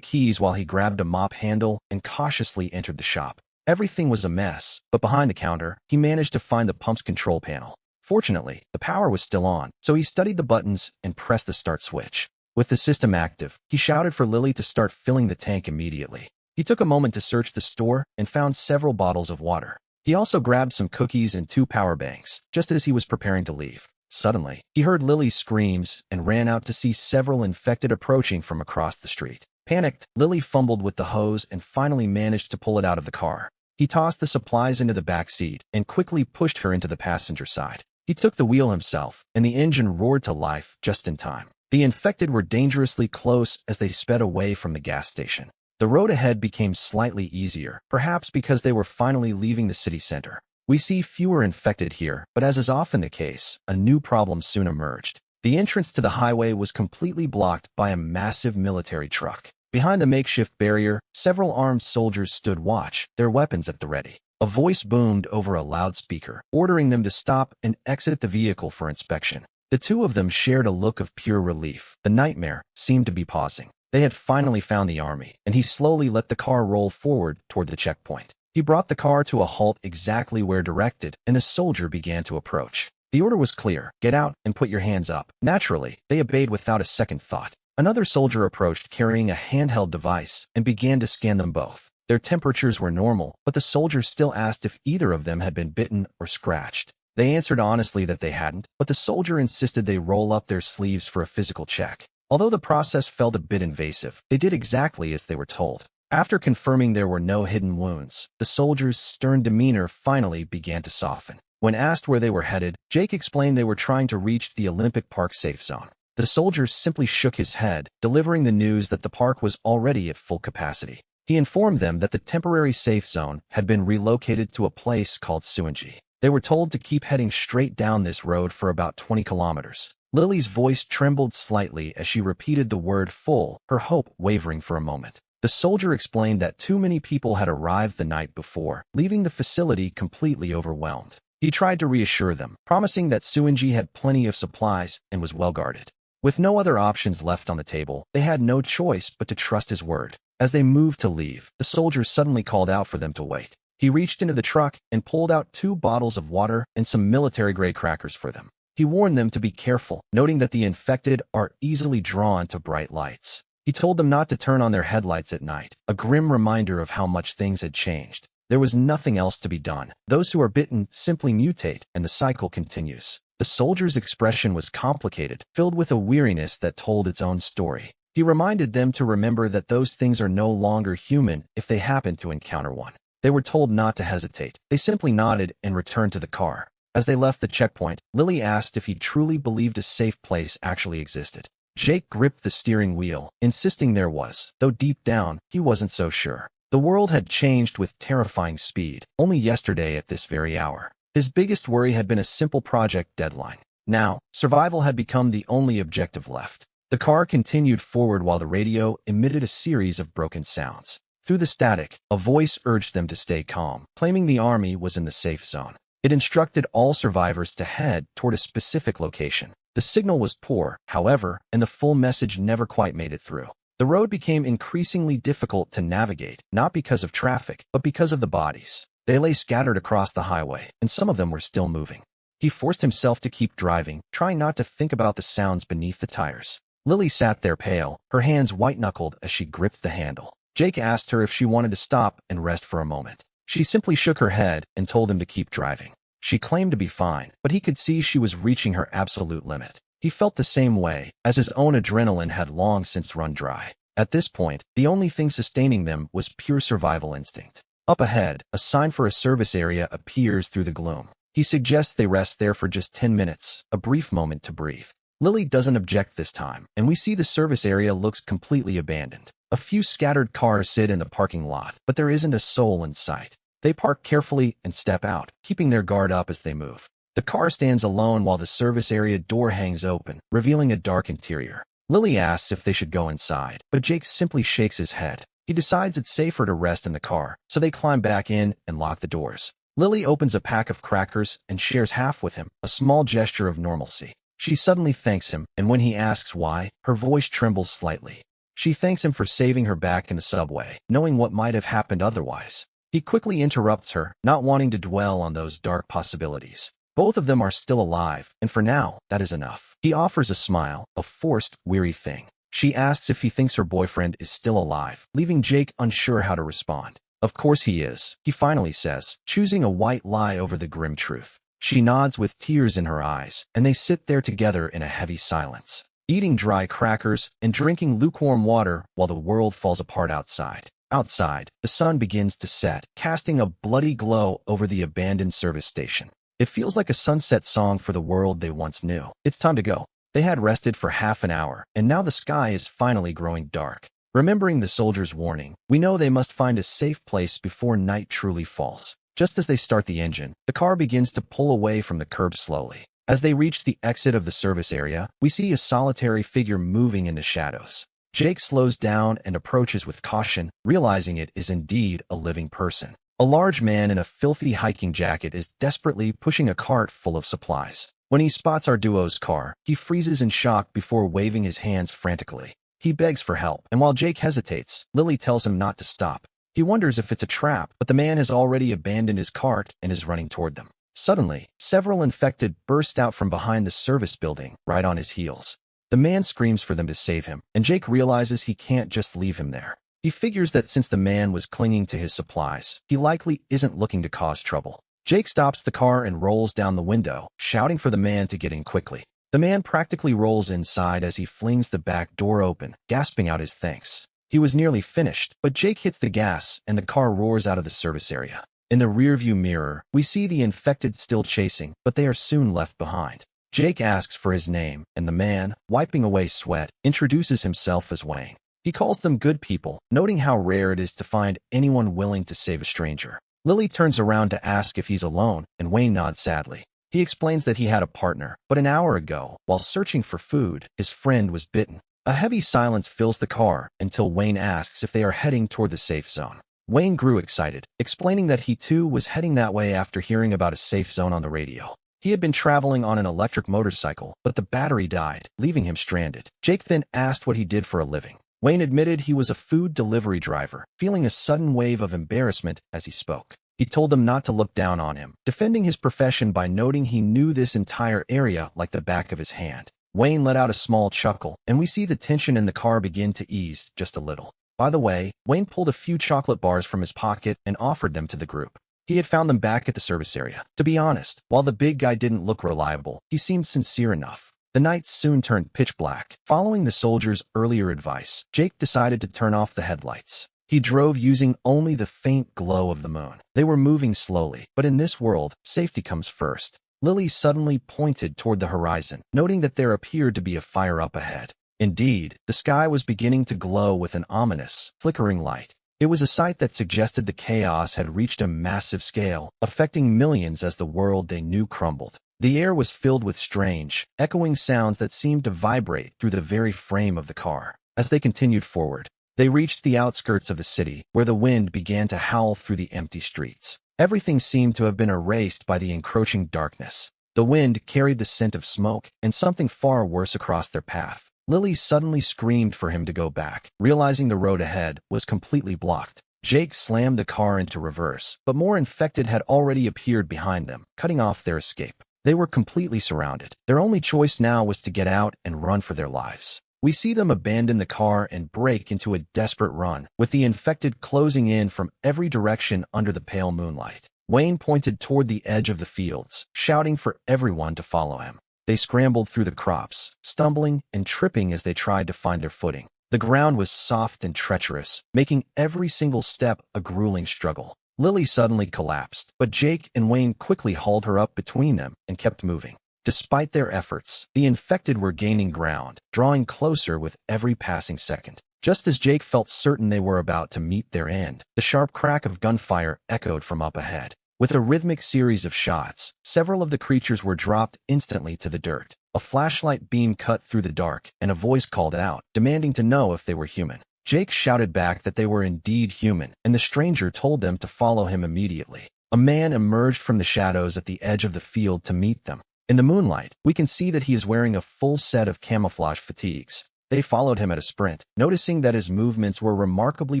keys while he grabbed a mop handle and cautiously entered the shop. Everything was a mess, but behind the counter, he managed to find the pump's control panel. Fortunately, the power was still on, so he studied the buttons and pressed the start switch. With the system active, he shouted for Lily to start filling the tank immediately. He took a moment to search the store and found several bottles of water. He also grabbed some cookies and 2 power banks, just as he was preparing to leave. Suddenly, he heard Lily's screams and ran out to see several infected approaching from across the street. Panicked, Lily fumbled with the hose and finally managed to pull it out of the car. He tossed the supplies into the back seat and quickly pushed her into the passenger side. He took the wheel himself, and the engine roared to life just in time. The infected were dangerously close as they sped away from the gas station. The road ahead became slightly easier, perhaps because they were finally leaving the city center. We see fewer infected here, but as is often the case, a new problem soon emerged. The entrance to the highway was completely blocked by a massive military truck. Behind the makeshift barrier, several armed soldiers stood watch, their weapons at the ready. A voice boomed over a loudspeaker, ordering them to stop and exit the vehicle for inspection. The two of them shared a look of pure relief. The nightmare seemed to be pausing. They had finally found the army, and he slowly let the car roll forward toward the checkpoint. He brought the car to a halt exactly where directed, and a soldier began to approach. The order was clear: get out and put your hands up. Naturally, they obeyed without a second thought. Another soldier approached carrying a handheld device and began to scan them both. Their temperatures were normal, but the soldier still asked if either of them had been bitten or scratched. They answered honestly that they hadn't, but the soldier insisted they roll up their sleeves for a physical check. Although the process felt a bit invasive, they did exactly as they were told. After confirming there were no hidden wounds, the soldier's stern demeanor finally began to soften. When asked where they were headed, Jake explained they were trying to reach the Olympic Park safe zone. The soldier simply shook his head, delivering the news that the park was already at full capacity. He informed them that the temporary safe zone had been relocated to a place called Suanji. They were told to keep heading straight down this road for about 20 kilometers. Lily's voice trembled slightly as she repeated the word full, her hope wavering for a moment. The soldier explained that too many people had arrived the night before, leaving the facility completely overwhelmed. He tried to reassure them, promising that Suanji had plenty of supplies and was well guarded. With no other options left on the table, they had no choice but to trust his word. As they moved to leave, the soldier suddenly called out for them to wait. He reached into the truck and pulled out 2 bottles of water and some military-grade crackers for them. He warned them to be careful, noting that the infected are easily drawn to bright lights. He told them not to turn on their headlights at night, a grim reminder of how much things had changed. There was nothing else to be done. Those who are bitten simply mutate, and the cycle continues. The soldier's expression was complicated, filled with a weariness that told its own story. He reminded them to remember that those things are no longer human if they happen to encounter one. They were told not to hesitate. They simply nodded and returned to the car. As they left the checkpoint, Lily asked if he truly believed a safe place actually existed. Jake gripped the steering wheel, insisting there was, though deep down, he wasn't so sure. The world had changed with terrifying speed, only yesterday at this very hour. His biggest worry had been a simple project deadline. Now, survival had become the only objective left. The car continued forward while the radio emitted a series of broken sounds. Through the static, a voice urged them to stay calm, claiming the army was in the safe zone. It instructed all survivors to head toward a specific location. The signal was poor, however, and the full message never quite made it through. The road became increasingly difficult to navigate, not because of traffic, but because of the bodies. They lay scattered across the highway, and some of them were still moving. He forced himself to keep driving, trying not to think about the sounds beneath the tires. Lily sat there pale, her hands white-knuckled as she gripped the handle. Jake asked her if she wanted to stop and rest for a moment. She simply shook her head and told him to keep driving. She claimed to be fine, but he could see she was reaching her absolute limit. He felt the same way, as his own adrenaline had long since run dry. At this point, the only thing sustaining them was pure survival instinct. Up ahead, a sign for a service area appears through the gloom. He suggests they rest there for just 10 minutes, a brief moment to breathe. Lily doesn't object this time, and we see the service area looks completely abandoned. A few scattered cars sit in the parking lot, but there isn't a soul in sight. They park carefully and step out, keeping their guard up as they move. The car stands alone while the service area door hangs open, revealing a dark interior. Lily asks if they should go inside, but Jake simply shakes his head. He decides it's safer to rest in the car, so they climb back in and lock the doors. Lily opens a pack of crackers and shares half with him, a small gesture of normalcy. She suddenly thanks him, and when he asks why, her voice trembles slightly. She thanks him for saving her back in the subway, knowing what might have happened otherwise. He quickly interrupts her, not wanting to dwell on those dark possibilities. Both of them are still alive, and for now, that is enough. He offers a smile, a forced, weary thing. She asks if he thinks her boyfriend is still alive, leaving Jake unsure how to respond. Of course he is, he finally says, choosing a white lie over the grim truth. She nods with tears in her eyes, and they sit there together in a heavy silence, eating dry crackers and drinking lukewarm water while the world falls apart outside. Outside, the sun begins to set, casting a bloody glow over the abandoned service station. It feels like a sunset song for the world they once knew. It's time to go. They had rested for half an hour, and now the sky is finally growing dark. Remembering the soldier's warning, we know they must find a safe place before night truly falls. Just as they start the engine, the car begins to pull away from the curb slowly. As they reach the exit of the service area, we see a solitary figure moving in the shadows. Jake slows down and approaches with caution, realizing it is indeed a living person. A large man in a filthy hiking jacket is desperately pushing a cart full of supplies. When he spots our duo's car, he freezes in shock before waving his hands frantically. He begs for help, and while Jake hesitates, Lily tells him not to stop. He wonders if it's a trap, but the man has already abandoned his cart and is running toward them. Suddenly, several infected burst out from behind the service building, right on his heels. The man screams for them to save him, and Jake realizes he can't just leave him there. He figures that since the man was clinging to his supplies, he likely isn't looking to cause trouble. Jake stops the car and rolls down the window, shouting for the man to get in quickly. The man practically rolls inside as he flings the back door open, gasping out his thanks. He was nearly finished, but Jake hits the gas and the car roars out of the service area. In the rearview mirror, we see the infected still chasing, but they are soon left behind. Jake asks for his name, and the man, wiping away sweat, introduces himself as Wayne. He calls them good people, noting how rare it is to find anyone willing to save a stranger. Lily turns around to ask if he's alone, and Wayne nods sadly. He explains that he had a partner, but an hour ago, while searching for food, his friend was bitten. A heavy silence fills the car until Wayne asks if they are heading toward the safe zone. Wayne grew excited, explaining that he too was heading that way after hearing about a safe zone on the radio. He had been traveling on an electric motorcycle, but the battery died, leaving him stranded. Jake then asked what he did for a living. Wayne admitted he was a food delivery driver, feeling a sudden wave of embarrassment as he spoke. He told them not to look down on him, defending his profession by noting he knew this entire area like the back of his hand. Wayne let out a small chuckle, and we see the tension in the car begin to ease just a little. By the way, Wayne pulled a few chocolate bars from his pocket and offered them to the group. He had found them back at the service area. To be honest, while the big guy didn't look reliable, he seemed sincere enough. The night soon turned pitch black. Following the soldier's earlier advice, Jake decided to turn off the headlights. He drove using only the faint glow of the moon. They were moving slowly, but in this world, safety comes first. Lily suddenly pointed toward the horizon, noting that there appeared to be a fire up ahead. Indeed, the sky was beginning to glow with an ominous, flickering light. It was a sight that suggested the chaos had reached a massive scale, affecting millions as the world they knew crumbled. The air was filled with strange, echoing sounds that seemed to vibrate through the very frame of the car. As they continued forward, they reached the outskirts of the city, where the wind began to howl through the empty streets. Everything seemed to have been erased by the encroaching darkness. The wind carried the scent of smoke and something far worse across their path. Lily suddenly screamed for him to go back, realizing the road ahead was completely blocked. Jake slammed the car into reverse, but more infected had already appeared behind them, cutting off their escape. They were completely surrounded. Their only choice now was to get out and run for their lives. We see them abandon the car and break into a desperate run, with the infected closing in from every direction under the pale moonlight. Wayne pointed toward the edge of the fields, shouting for everyone to follow him. They scrambled through the crops, stumbling and tripping as they tried to find their footing. The ground was soft and treacherous, making every single step a grueling struggle. Lily suddenly collapsed, but Jake and Wayne quickly hauled her up between them and kept moving. Despite their efforts, the infected were gaining ground, drawing closer with every passing second. Just as Jake felt certain they were about to meet their end, the sharp crack of gunfire echoed from up ahead. With a rhythmic series of shots, several of the creatures were dropped instantly to the dirt. A flashlight beam cut through the dark, and a voice called out, demanding to know if they were human. Jake shouted back that they were indeed human, and the stranger told them to follow him immediately. A man emerged from the shadows at the edge of the field to meet them. In the moonlight, we can see that he is wearing a full set of camouflage fatigues. They followed him at a sprint, noticing that his movements were remarkably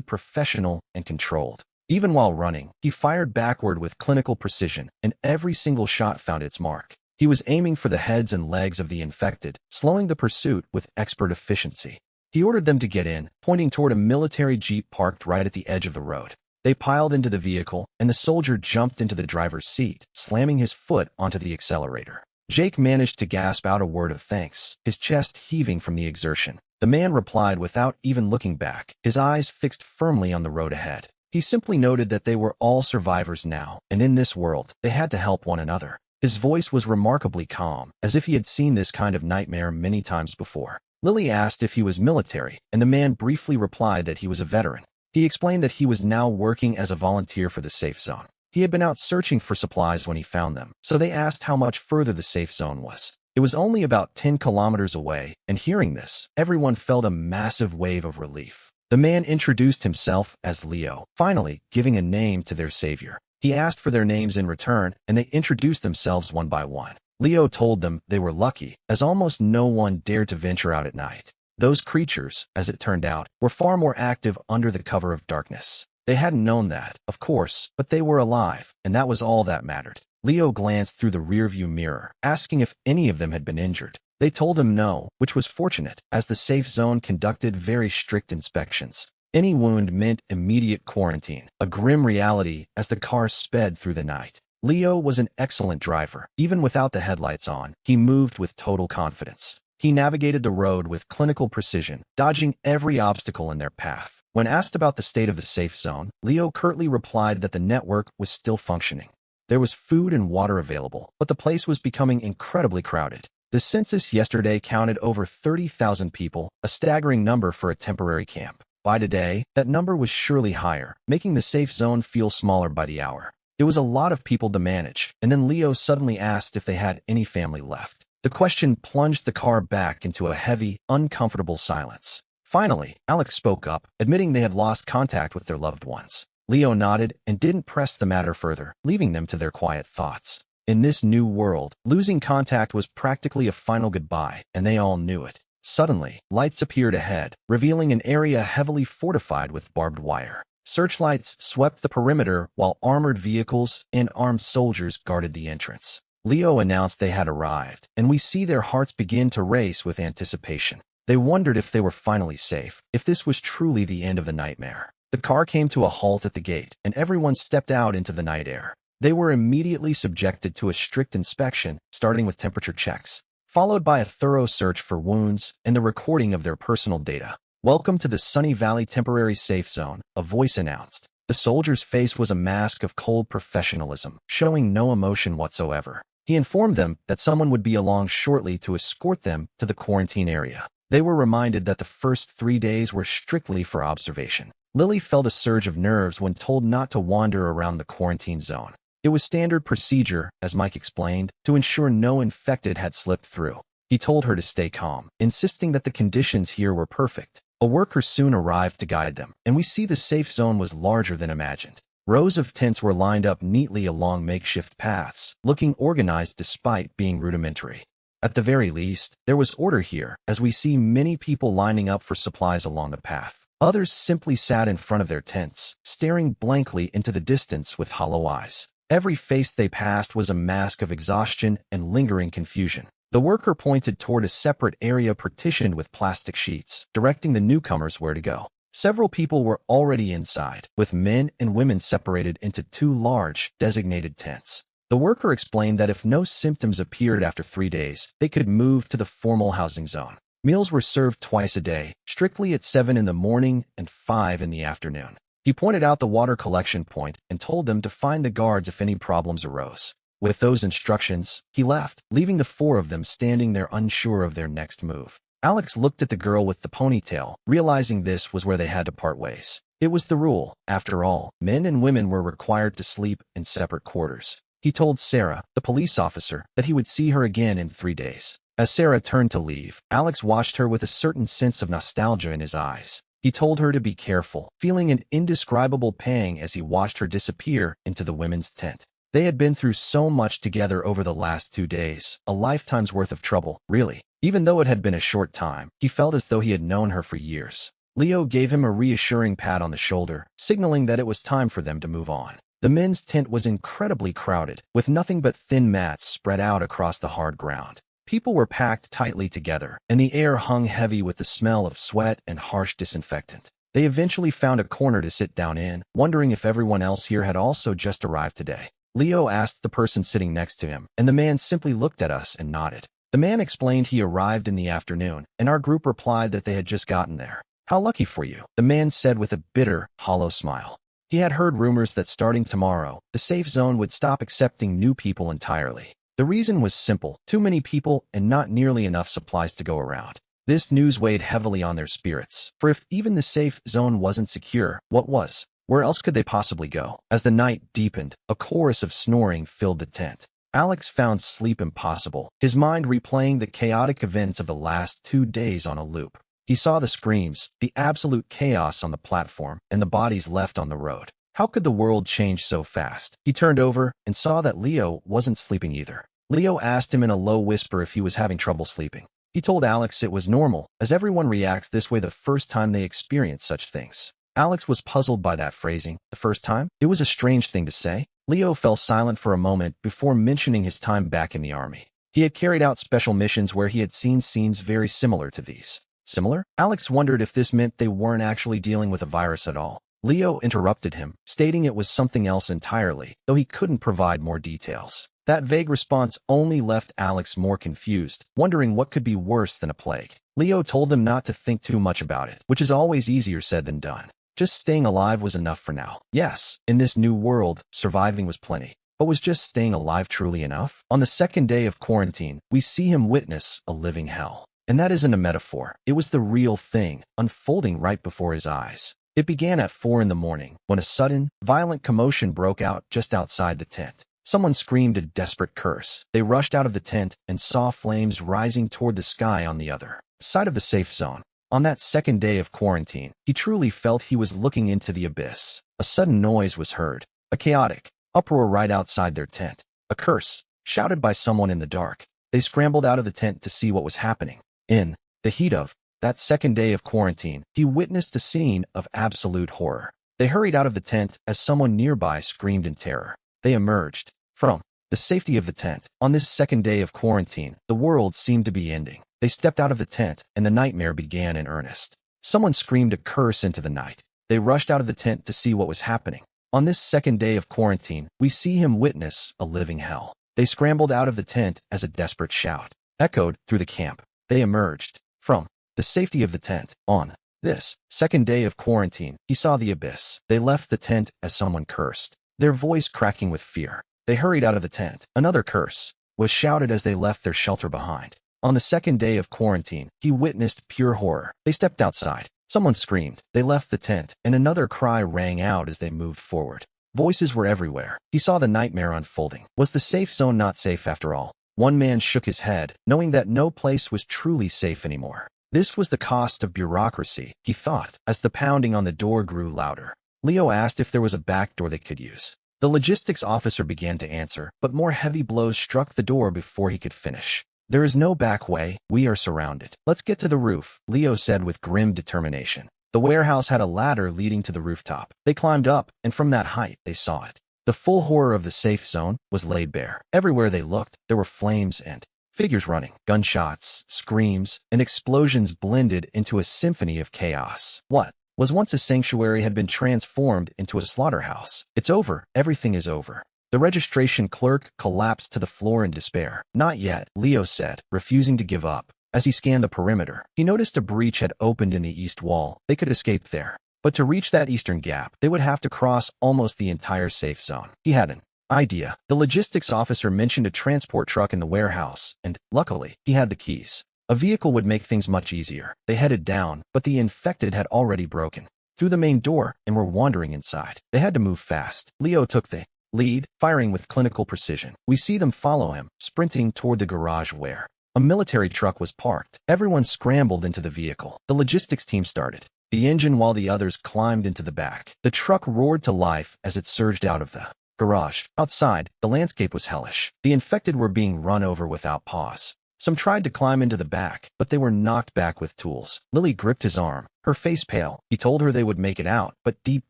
professional and controlled. Even while running, he fired backward with clinical precision, and every single shot found its mark. He was aiming for the heads and legs of the infected, slowing the pursuit with expert efficiency. He ordered them to get in, pointing toward a military jeep parked right at the edge of the road. They piled into the vehicle, and the soldier jumped into the driver's seat, slamming his foot onto the accelerator. Jake managed to gasp out a word of thanks, his chest heaving from the exertion. The man replied without even looking back, his eyes fixed firmly on the road ahead. He simply noted that they were all survivors now, and in this world, they had to help one another. His voice was remarkably calm, as if he had seen this kind of nightmare many times before. Lily asked if he was military, and the man briefly replied that he was a veteran. He explained that he was now working as a volunteer for the safe zone. He had been out searching for supplies when he found them, so they asked how much further the safe zone was. It was only about 10 kilometers away, and hearing this, everyone felt a massive wave of relief. The man introduced himself as Leo, finally giving a name to their savior. He asked for their names in return, and they introduced themselves one by one. Leo told them they were lucky, as almost no one dared to venture out at night. Those creatures, as it turned out, were far more active under the cover of darkness. They hadn't known that, of course, but they were alive, and that was all that mattered. Leo glanced through the rearview mirror, asking if any of them had been injured. They told him no, which was fortunate, as the safe zone conducted very strict inspections. Any wound meant immediate quarantine, a grim reality as the car sped through the night. Leo was an excellent driver. Even without the headlights on, he moved with total confidence. He navigated the road with clinical precision, dodging every obstacle in their path. When asked about the state of the safe zone, Leo curtly replied that the network was still functioning. There was food and water available, but the place was becoming incredibly crowded. The census yesterday counted over 30,000 people, a staggering number for a temporary camp. By today, that number was surely higher, making the safe zone feel smaller by the hour. It was a lot of people to manage, and then Leo suddenly asked if they had any family left. The question plunged the car back into a heavy, uncomfortable silence. Finally, Alex spoke up, admitting they had lost contact with their loved ones. Leo nodded and didn't press the matter further, leaving them to their quiet thoughts. In this new world, losing contact was practically a final goodbye, and they all knew it. Suddenly, lights appeared ahead, revealing an area heavily fortified with barbed wire. Searchlights swept the perimeter while armored vehicles and armed soldiers guarded the entrance. Leo announced they had arrived, and we see their hearts begin to race with anticipation. They wondered if they were finally safe, if this was truly the end of the nightmare. The car came to a halt at the gate, and everyone stepped out into the night air. They were immediately subjected to a strict inspection, starting with temperature checks, followed by a thorough search for wounds and the recording of their personal data. "Welcome to the Sunny Valley Temporary Safe Zone," a voice announced. The soldier's face was a mask of cold professionalism, showing no emotion whatsoever. He informed them that someone would be along shortly to escort them to the quarantine area. They were reminded that the first 3 days were strictly for observation. Lily felt a surge of nerves when told not to wander around the quarantine zone. It was standard procedure, as Mike explained, to ensure no infected had slipped through. He told her to stay calm, insisting that the conditions here were perfect. A worker soon arrived to guide them, and we see the safe zone was larger than imagined. Rows of tents were lined up neatly along makeshift paths, looking organized despite being rudimentary. At the very least, there was order here, as we see many people lining up for supplies along the path. Others simply sat in front of their tents, staring blankly into the distance with hollow eyes. Every face they passed was a mask of exhaustion and lingering confusion. The worker pointed toward a separate area partitioned with plastic sheets, directing the newcomers where to go. Several people were already inside, with men and women separated into 2 large, designated tents. The worker explained that if no symptoms appeared after 3 days, they could move to the formal housing zone. Meals were served twice a day, strictly at 7 in the morning and 5 in the afternoon. He pointed out the water collection point and told them to find the guards if any problems arose. With those instructions, he left, leaving the 4 of them standing there unsure of their next move. Alex looked at the girl with the ponytail, realizing this was where they had to part ways. It was the rule. After all, men and women were required to sleep in separate quarters. He told Sarah, the police officer, that he would see her again in 3 days. As Sarah turned to leave, Alex watched her with a certain sense of nostalgia in his eyes. He told her to be careful, feeling an indescribable pang as he watched her disappear into the women's tent. They had been through so much together over the last 2 days, a lifetime's worth of trouble, really. Even though it had been a short time, he felt as though he had known her for years. Leo gave him a reassuring pat on the shoulder, signaling that it was time for them to move on. The men's tent was incredibly crowded, with nothing but thin mats spread out across the hard ground. People were packed tightly together, and the air hung heavy with the smell of sweat and harsh disinfectant. They eventually found a corner to sit down in, wondering if everyone else here had also just arrived today. Leo asked the person sitting next to him, and the man simply looked at us and nodded. The man explained he arrived in the afternoon, and our group replied that they had just gotten there. "How lucky for you," the man said with a bitter, hollow smile. He had heard rumors that starting tomorrow, the safe zone would stop accepting new people entirely. The reason was simple: too many people and not nearly enough supplies to go around. This news weighed heavily on their spirits, for if even the safe zone wasn't secure, what was? Where else could they possibly go? As the night deepened, a chorus of snoring filled the tent. Alex found sleep impossible, his mind replaying the chaotic events of the last 2 days on a loop. He saw the screams, the absolute chaos on the platform, and the bodies left on the road. How could the world change so fast? He turned over and saw that Leo wasn't sleeping either. Leo asked him in a low whisper if he was having trouble sleeping. He told Alex it was normal, as everyone reacts this way the first time they experience such things. Alex was puzzled by that phrasing. The first time? It was a strange thing to say. Leo fell silent for a moment before mentioning his time back in the army. He had carried out special missions where he had seen scenes very similar to these. Similar? Alex wondered if this meant they weren't actually dealing with a virus at all. Leo interrupted him, stating it was something else entirely, though he couldn't provide more details. That vague response only left Alex more confused, wondering what could be worse than a plague. Leo told them not to think too much about it, which is always easier said than done. Just staying alive was enough for now. Yes, in this new world, surviving was plenty. But was just staying alive truly enough? On the second day of quarantine, we see him witness a living hell. And that isn't a metaphor. It was the real thing, unfolding right before his eyes. It began at 4 in the morning, when a sudden, violent commotion broke out just outside the tent. Someone screamed a desperate curse. They rushed out of the tent and saw flames rising toward the sky on the other side of the safe zone. On that second day of quarantine, he truly felt he was looking into the abyss. A sudden noise was heard, a chaotic uproar right outside their tent. A curse, shouted by someone in the dark. They scrambled out of the tent to see what was happening. In the heat of that second day of quarantine, he witnessed a scene of absolute horror. They hurried out of the tent as someone nearby screamed in terror. They emerged from the safety of the tent. On this second day of quarantine, the world seemed to be ending. They stepped out of the tent, and the nightmare began in earnest. Someone screamed a curse into the night. They rushed out of the tent to see what was happening. On this second day of quarantine, we see him witness a living hell. They scrambled out of the tent as a desperate shout echoed through the camp. They emerged from the safety of the tent. On this second day of quarantine, he saw the abyss. They left the tent as someone cursed, their voice cracking with fear. They hurried out of the tent. Another curse was shouted as they left their shelter behind. On the second day of quarantine, he witnessed pure horror. They stepped outside. Someone screamed. They left the tent, and another cry rang out as they moved forward. Voices were everywhere. He saw the nightmare unfolding. Was the safe zone not safe after all? One man shook his head, knowing that no place was truly safe anymore. This was the cost of bureaucracy, he thought, as the pounding on the door grew louder. Leo asked if there was a back door they could use. The logistics officer began to answer, but more heavy blows struck the door before he could finish. "There is no back way. We are surrounded. Let's get to the roof," Leo said with grim determination. The warehouse had a ladder leading to the rooftop. They climbed up, and from that height, they saw it. The full horror of the safe zone was laid bare. Everywhere they looked, there were flames and figures running. Gunshots, screams, and explosions blended into a symphony of chaos. What was once a sanctuary had been transformed into a slaughterhouse. "It's over. Everything is over." The registration clerk collapsed to the floor in despair. "Not yet," Leo said, refusing to give up. As he scanned the perimeter, he noticed a breach had opened in the east wall. They could escape there. But to reach that eastern gap, they would have to cross almost the entire safe zone. He had an idea. The logistics officer mentioned a transport truck in the warehouse, and, luckily, he had the keys. A vehicle would make things much easier. They headed down, but the infected had already broken through the main door and were wandering inside. They had to move fast. Leo took the lead, firing with clinical precision. We see them follow him, sprinting toward the garage where A military truck was parked. Everyone scrambled into the vehicle. The logistics team started the engine while the others climbed into the back. The truck roared to life as it surged out of the garage. Outside, the landscape was hellish. The infected were being run over without pause. Some tried to climb into the back, but they were knocked back with tools. Lily gripped his arm, her face pale. He told her they would make it out, but deep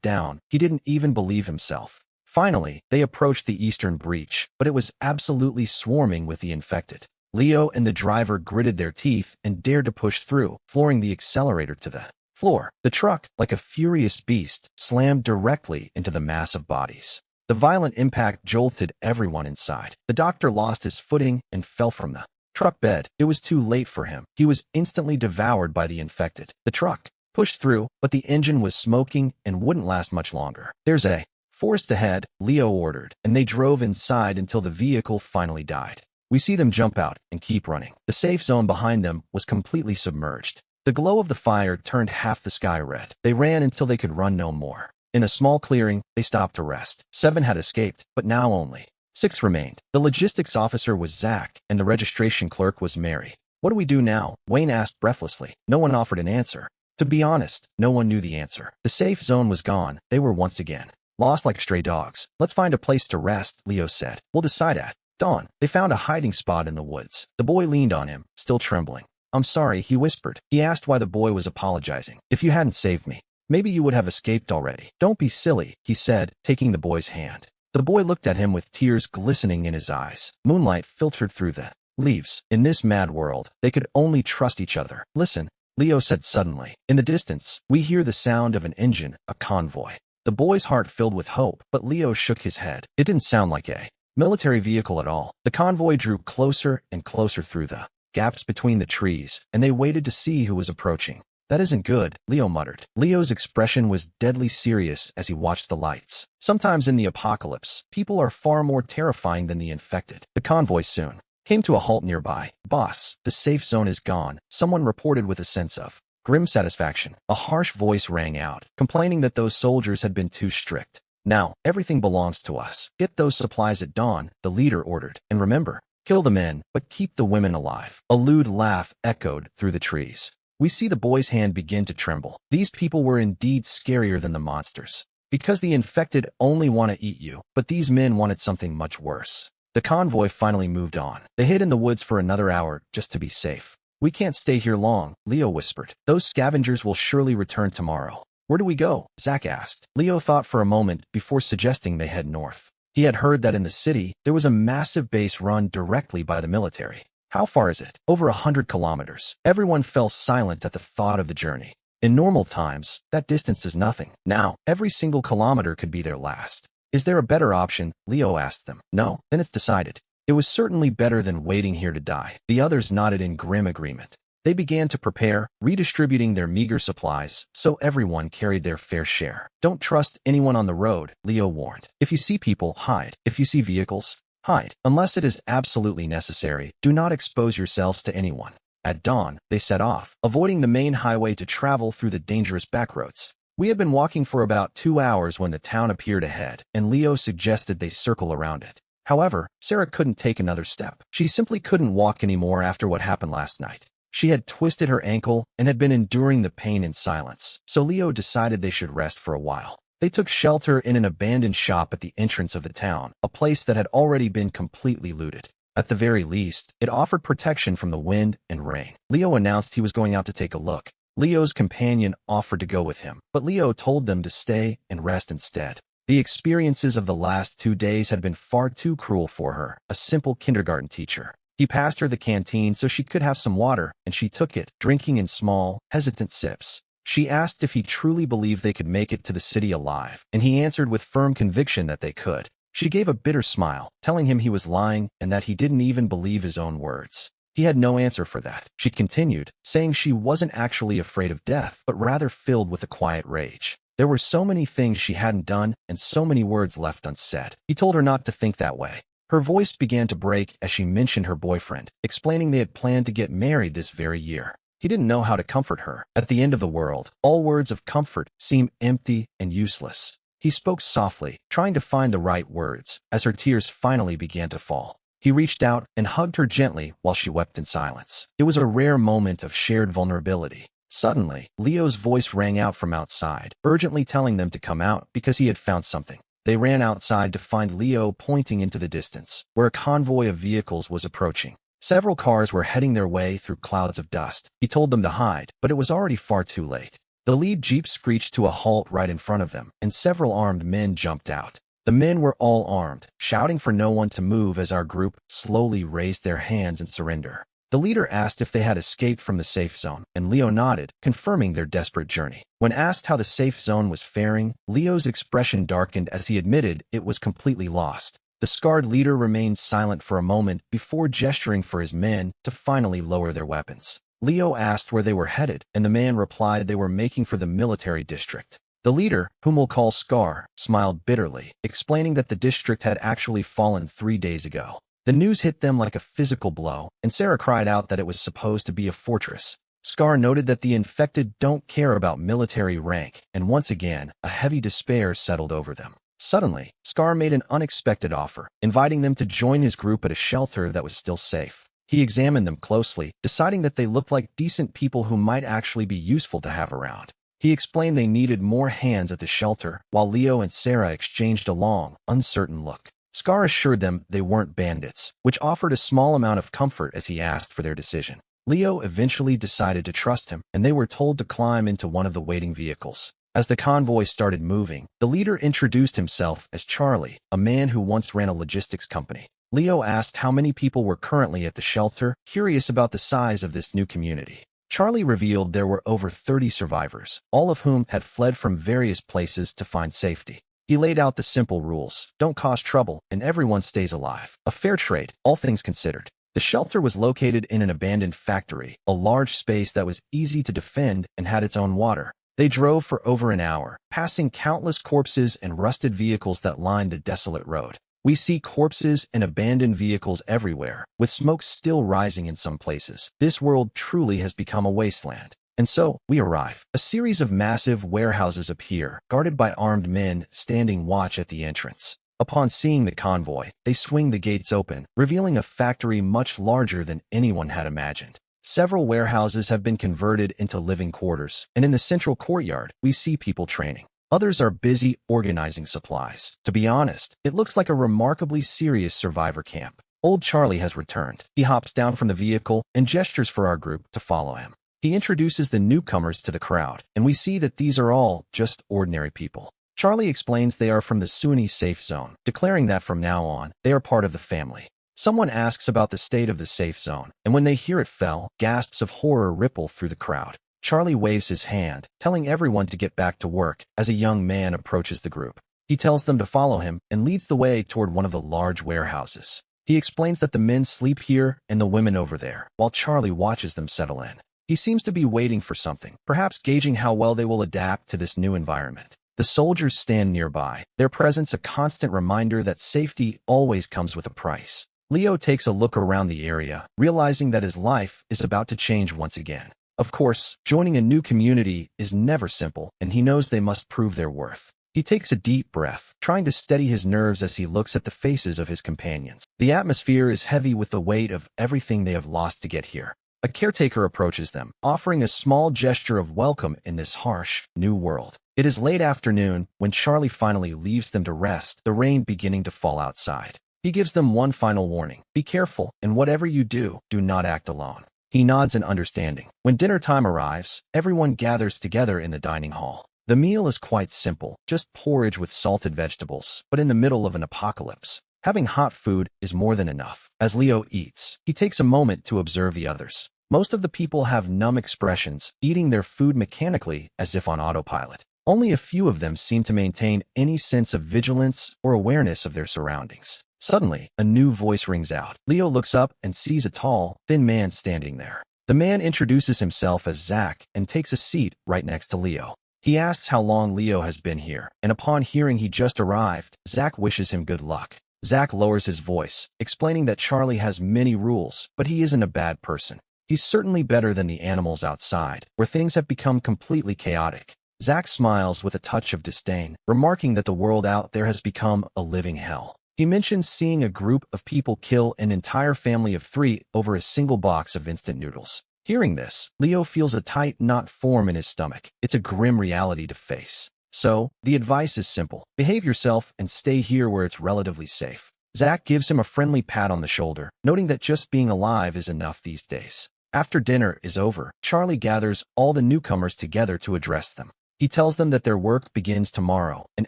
down, he didn't even believe himself. Finally, they approached the eastern breach, but it was absolutely swarming with the infected. Leo and the driver gritted their teeth and dared to push through, flooring the accelerator to the floor. The truck, like a furious beast, slammed directly into the mass of bodies. The violent impact jolted everyone inside. The doctor lost his footing and fell from the truck bed. It was too late for him. He was instantly devoured by the infected. The truck pushed through, but the engine was smoking and wouldn't last much longer. "There's a forest ahead," Leo ordered, and they drove inside until the vehicle finally died. "We see them jump out and keep running." The safe zone behind them was completely submerged. The glow of the fire turned half the sky red. They ran until they could run no more. In a small clearing, they stopped to rest. 7 had escaped, but now only 6 remained. The logistics officer was Zach, and the registration clerk was Mary. "What do we do now?" Wayne asked breathlessly. No one offered an answer. To be honest, no one knew the answer. The safe zone was gone. They were once again lost like stray dogs. "Let's find a place to rest," Leo said. "We'll decide at dawn." They found a hiding spot in the woods. The boy leaned on him, still trembling. "I'm sorry," he whispered. He asked why the boy was apologizing. "If you hadn't saved me, maybe you would have escaped already." "Don't be silly," he said, taking the boy's hand. The boy looked at him with tears glistening in his eyes. Moonlight filtered through the leaves. In this mad world, they could only trust each other. "Listen," Leo said suddenly. "In the distance, we hear the sound of an engine, a convoy." The boy's heart filled with hope, but Leo shook his head. It didn't sound like a military vehicle at all. The convoy drew closer and closer through the gaps between the trees, and they waited to see who was approaching. "That isn't good," Leo muttered. Leo's expression was deadly serious as he watched the lights. Sometimes in the apocalypse, people are far more terrifying than the infected. The convoy soon came to a halt nearby. "Boss, the safe zone is gone," someone reported with a sense of grim satisfaction. A harsh voice rang out, complaining that those soldiers had been too strict. "Now, everything belongs to us. Get those supplies at dawn," the leader ordered. "And remember, kill the men, but keep the women alive." A lewd laugh echoed through the trees. We see the boy's hand begin to tremble. These people were indeed scarier than the monsters. Because the infected only want to eat you, but these men wanted something much worse. The convoy finally moved on. They hid in the woods for another hour just to be safe. "We can't stay here long," Leo whispered. "Those scavengers will surely return tomorrow." "Where do we go?" Zach asked. Leo thought for a moment before suggesting they head north. He had heard that in the city, there was a massive base run directly by the military. "How far is it?" "Over 100 kilometers. Everyone fell silent at the thought of the journey. In normal times, that distance is nothing. Now, every single kilometer could be their last. "Is there a better option?" Leo asked them. "No." "Then it's decided." It was certainly better than waiting here to die. The others nodded in grim agreement. They began to prepare, redistributing their meager supplies, so everyone carried their fair share. "Don't trust anyone on the road," Leo warned. "If you see people, hide. If you see vehicles, hide. Unless it is absolutely necessary, do not expose yourselves to anyone." At dawn, they set off, avoiding the main highway to travel through the dangerous backroads. We had been walking for about 2 hours when the town appeared ahead, and Leo suggested they circle around it. However, Sarah couldn't take another step. She simply couldn't walk anymore after what happened last night. She had twisted her ankle and had been enduring the pain in silence, so Leo decided they should rest for a while. They took shelter in an abandoned shop at the entrance of the town, a place that had already been completely looted. At the very least, it offered protection from the wind and rain. Leo announced he was going out to take a look. Leo's companion offered to go with him, but Leo told them to stay and rest instead. The experiences of the last 2 days had been far too cruel for her, a simple kindergarten teacher. He passed her the canteen so she could have some water, and she took it, drinking in small, hesitant sips. She asked if he truly believed they could make it to the city alive, and he answered with firm conviction that they could. She gave a bitter smile, telling him he was lying and that he didn't even believe his own words. He had no answer for that. She continued, saying she wasn't actually afraid of death, but rather filled with a quiet rage. There were so many things she hadn't done and so many words left unsaid. He told her not to think that way. Her voice began to break as she mentioned her boyfriend, explaining they had planned to get married this very year. He didn't know how to comfort her. At the end of the world, all words of comfort seem empty and useless. He spoke softly, trying to find the right words, as her tears finally began to fall. He reached out and hugged her gently while she wept in silence. It was a rare moment of shared vulnerability. Suddenly, Leo's voice rang out from outside, urgently telling them to come out because he had found something. They ran outside to find Leo pointing into the distance, where a convoy of vehicles was approaching. Several cars were heading their way through clouds of dust. He told them to hide, but it was already far too late. The lead jeep screeched to a halt right in front of them, and several armed men jumped out. The men were all armed, shouting for no one to move as our group slowly raised their hands in surrender. The leader asked if they had escaped from the safe zone, and Leo nodded, confirming their desperate journey. When asked how the safe zone was faring, Leo's expression darkened as he admitted it was completely lost. The scarred leader remained silent for a moment before gesturing for his men to finally lower their weapons. Leo asked where they were headed, and the man replied they were making for the military district. The leader, whom we'll call Scar, smiled bitterly, explaining that the district had actually fallen 3 days ago. The news hit them like a physical blow, and Sarah cried out that it was supposed to be a fortress. Scar noted that the infected don't care about military rank, and once again, a heavy despair settled over them. Suddenly, Scar made an unexpected offer, inviting them to join his group at a shelter that was still safe. He examined them closely, deciding that they looked like decent people who might actually be useful to have around. He explained they needed more hands at the shelter, while Leo and Sarah exchanged a long, uncertain look. Scar assured them they weren't bandits, which offered a small amount of comfort as he asked for their decision. Leo eventually decided to trust him, and they were told to climb into one of the waiting vehicles. As the convoy started moving, the leader introduced himself as Charlie, a man who once ran a logistics company. Leo asked how many people were currently at the shelter, curious about the size of this new community. Charlie revealed there were over 30 survivors, all of whom had fled from various places to find safety. He laid out the simple rules: don't cause trouble, and everyone stays alive. A fair trade, all things considered. The shelter was located in an abandoned factory, a large space that was easy to defend and had its own water. They drove for over an hour, passing countless corpses and rusted vehicles that lined the desolate road. We see corpses and abandoned vehicles everywhere, with smoke still rising in some places. This world truly has become a wasteland. And so, we arrive. A series of massive warehouses appear, guarded by armed men standing watch at the entrance. Upon seeing the convoy, they swing the gates open, revealing a factory much larger than anyone had imagined. Several warehouses have been converted into living quarters, and in the central courtyard, we see people training. Others are busy organizing supplies. To be honest, it looks like a remarkably serious survivor camp. Old Charlie has returned. He hops down from the vehicle and gestures for our group to follow him. He introduces the newcomers to the crowd, and we see that these are all just ordinary people. Charlie explains they are from the Sunni safe zone, declaring that from now on, they are part of the family. Someone asks about the state of the safe zone, and when they hear it fell, gasps of horror ripple through the crowd. Charlie waves his hand, telling everyone to get back to work as a young man approaches the group. He tells them to follow him and leads the way toward one of the large warehouses. He explains that the men sleep here and the women over there, while Charlie watches them settle in. He seems to be waiting for something, perhaps gauging how well they will adapt to this new environment. The soldiers stand nearby, their presence a constant reminder that safety always comes with a price. Leo takes a look around the area, realizing that his life is about to change once again. Of course, joining a new community is never simple, and he knows they must prove their worth. He takes a deep breath, trying to steady his nerves as he looks at the faces of his companions. The atmosphere is heavy with the weight of everything they have lost to get here. A caretaker approaches them, offering a small gesture of welcome in this harsh, new world. It is late afternoon when Charlie finally leaves them to rest, the rain beginning to fall outside. He gives them one final warning: be careful, and whatever you do, do not act alone. He nods in understanding. When dinner time arrives, everyone gathers together in the dining hall. The meal is quite simple, just porridge with salted vegetables, but in the middle of an apocalypse. Having hot food is more than enough. As Leo eats, he takes a moment to observe the others. Most of the people have numb expressions, eating their food mechanically as if on autopilot. Only a few of them seem to maintain any sense of vigilance or awareness of their surroundings. Suddenly, a new voice rings out. Leo looks up and sees a tall, thin man standing there. The man introduces himself as Zach and takes a seat right next to Leo. He asks how long Leo has been here, and upon hearing he just arrived, Zach wishes him good luck. Zach lowers his voice, explaining that Charlie has many rules, but he isn't a bad person. He's certainly better than the animals outside, where things have become completely chaotic. Zach smiles with a touch of disdain, remarking that the world out there has become a living hell. He mentions seeing a group of people kill an entire family of 3 over a single box of instant noodles. Hearing this, Leo feels a tight knot form in his stomach. It's a grim reality to face. So, the advice is simple. Behave yourself and stay here where it's relatively safe. Zach gives him a friendly pat on the shoulder, noting that just being alive is enough these days. After dinner is over, Charlie gathers all the newcomers together to address them. He tells them that their work begins tomorrow, and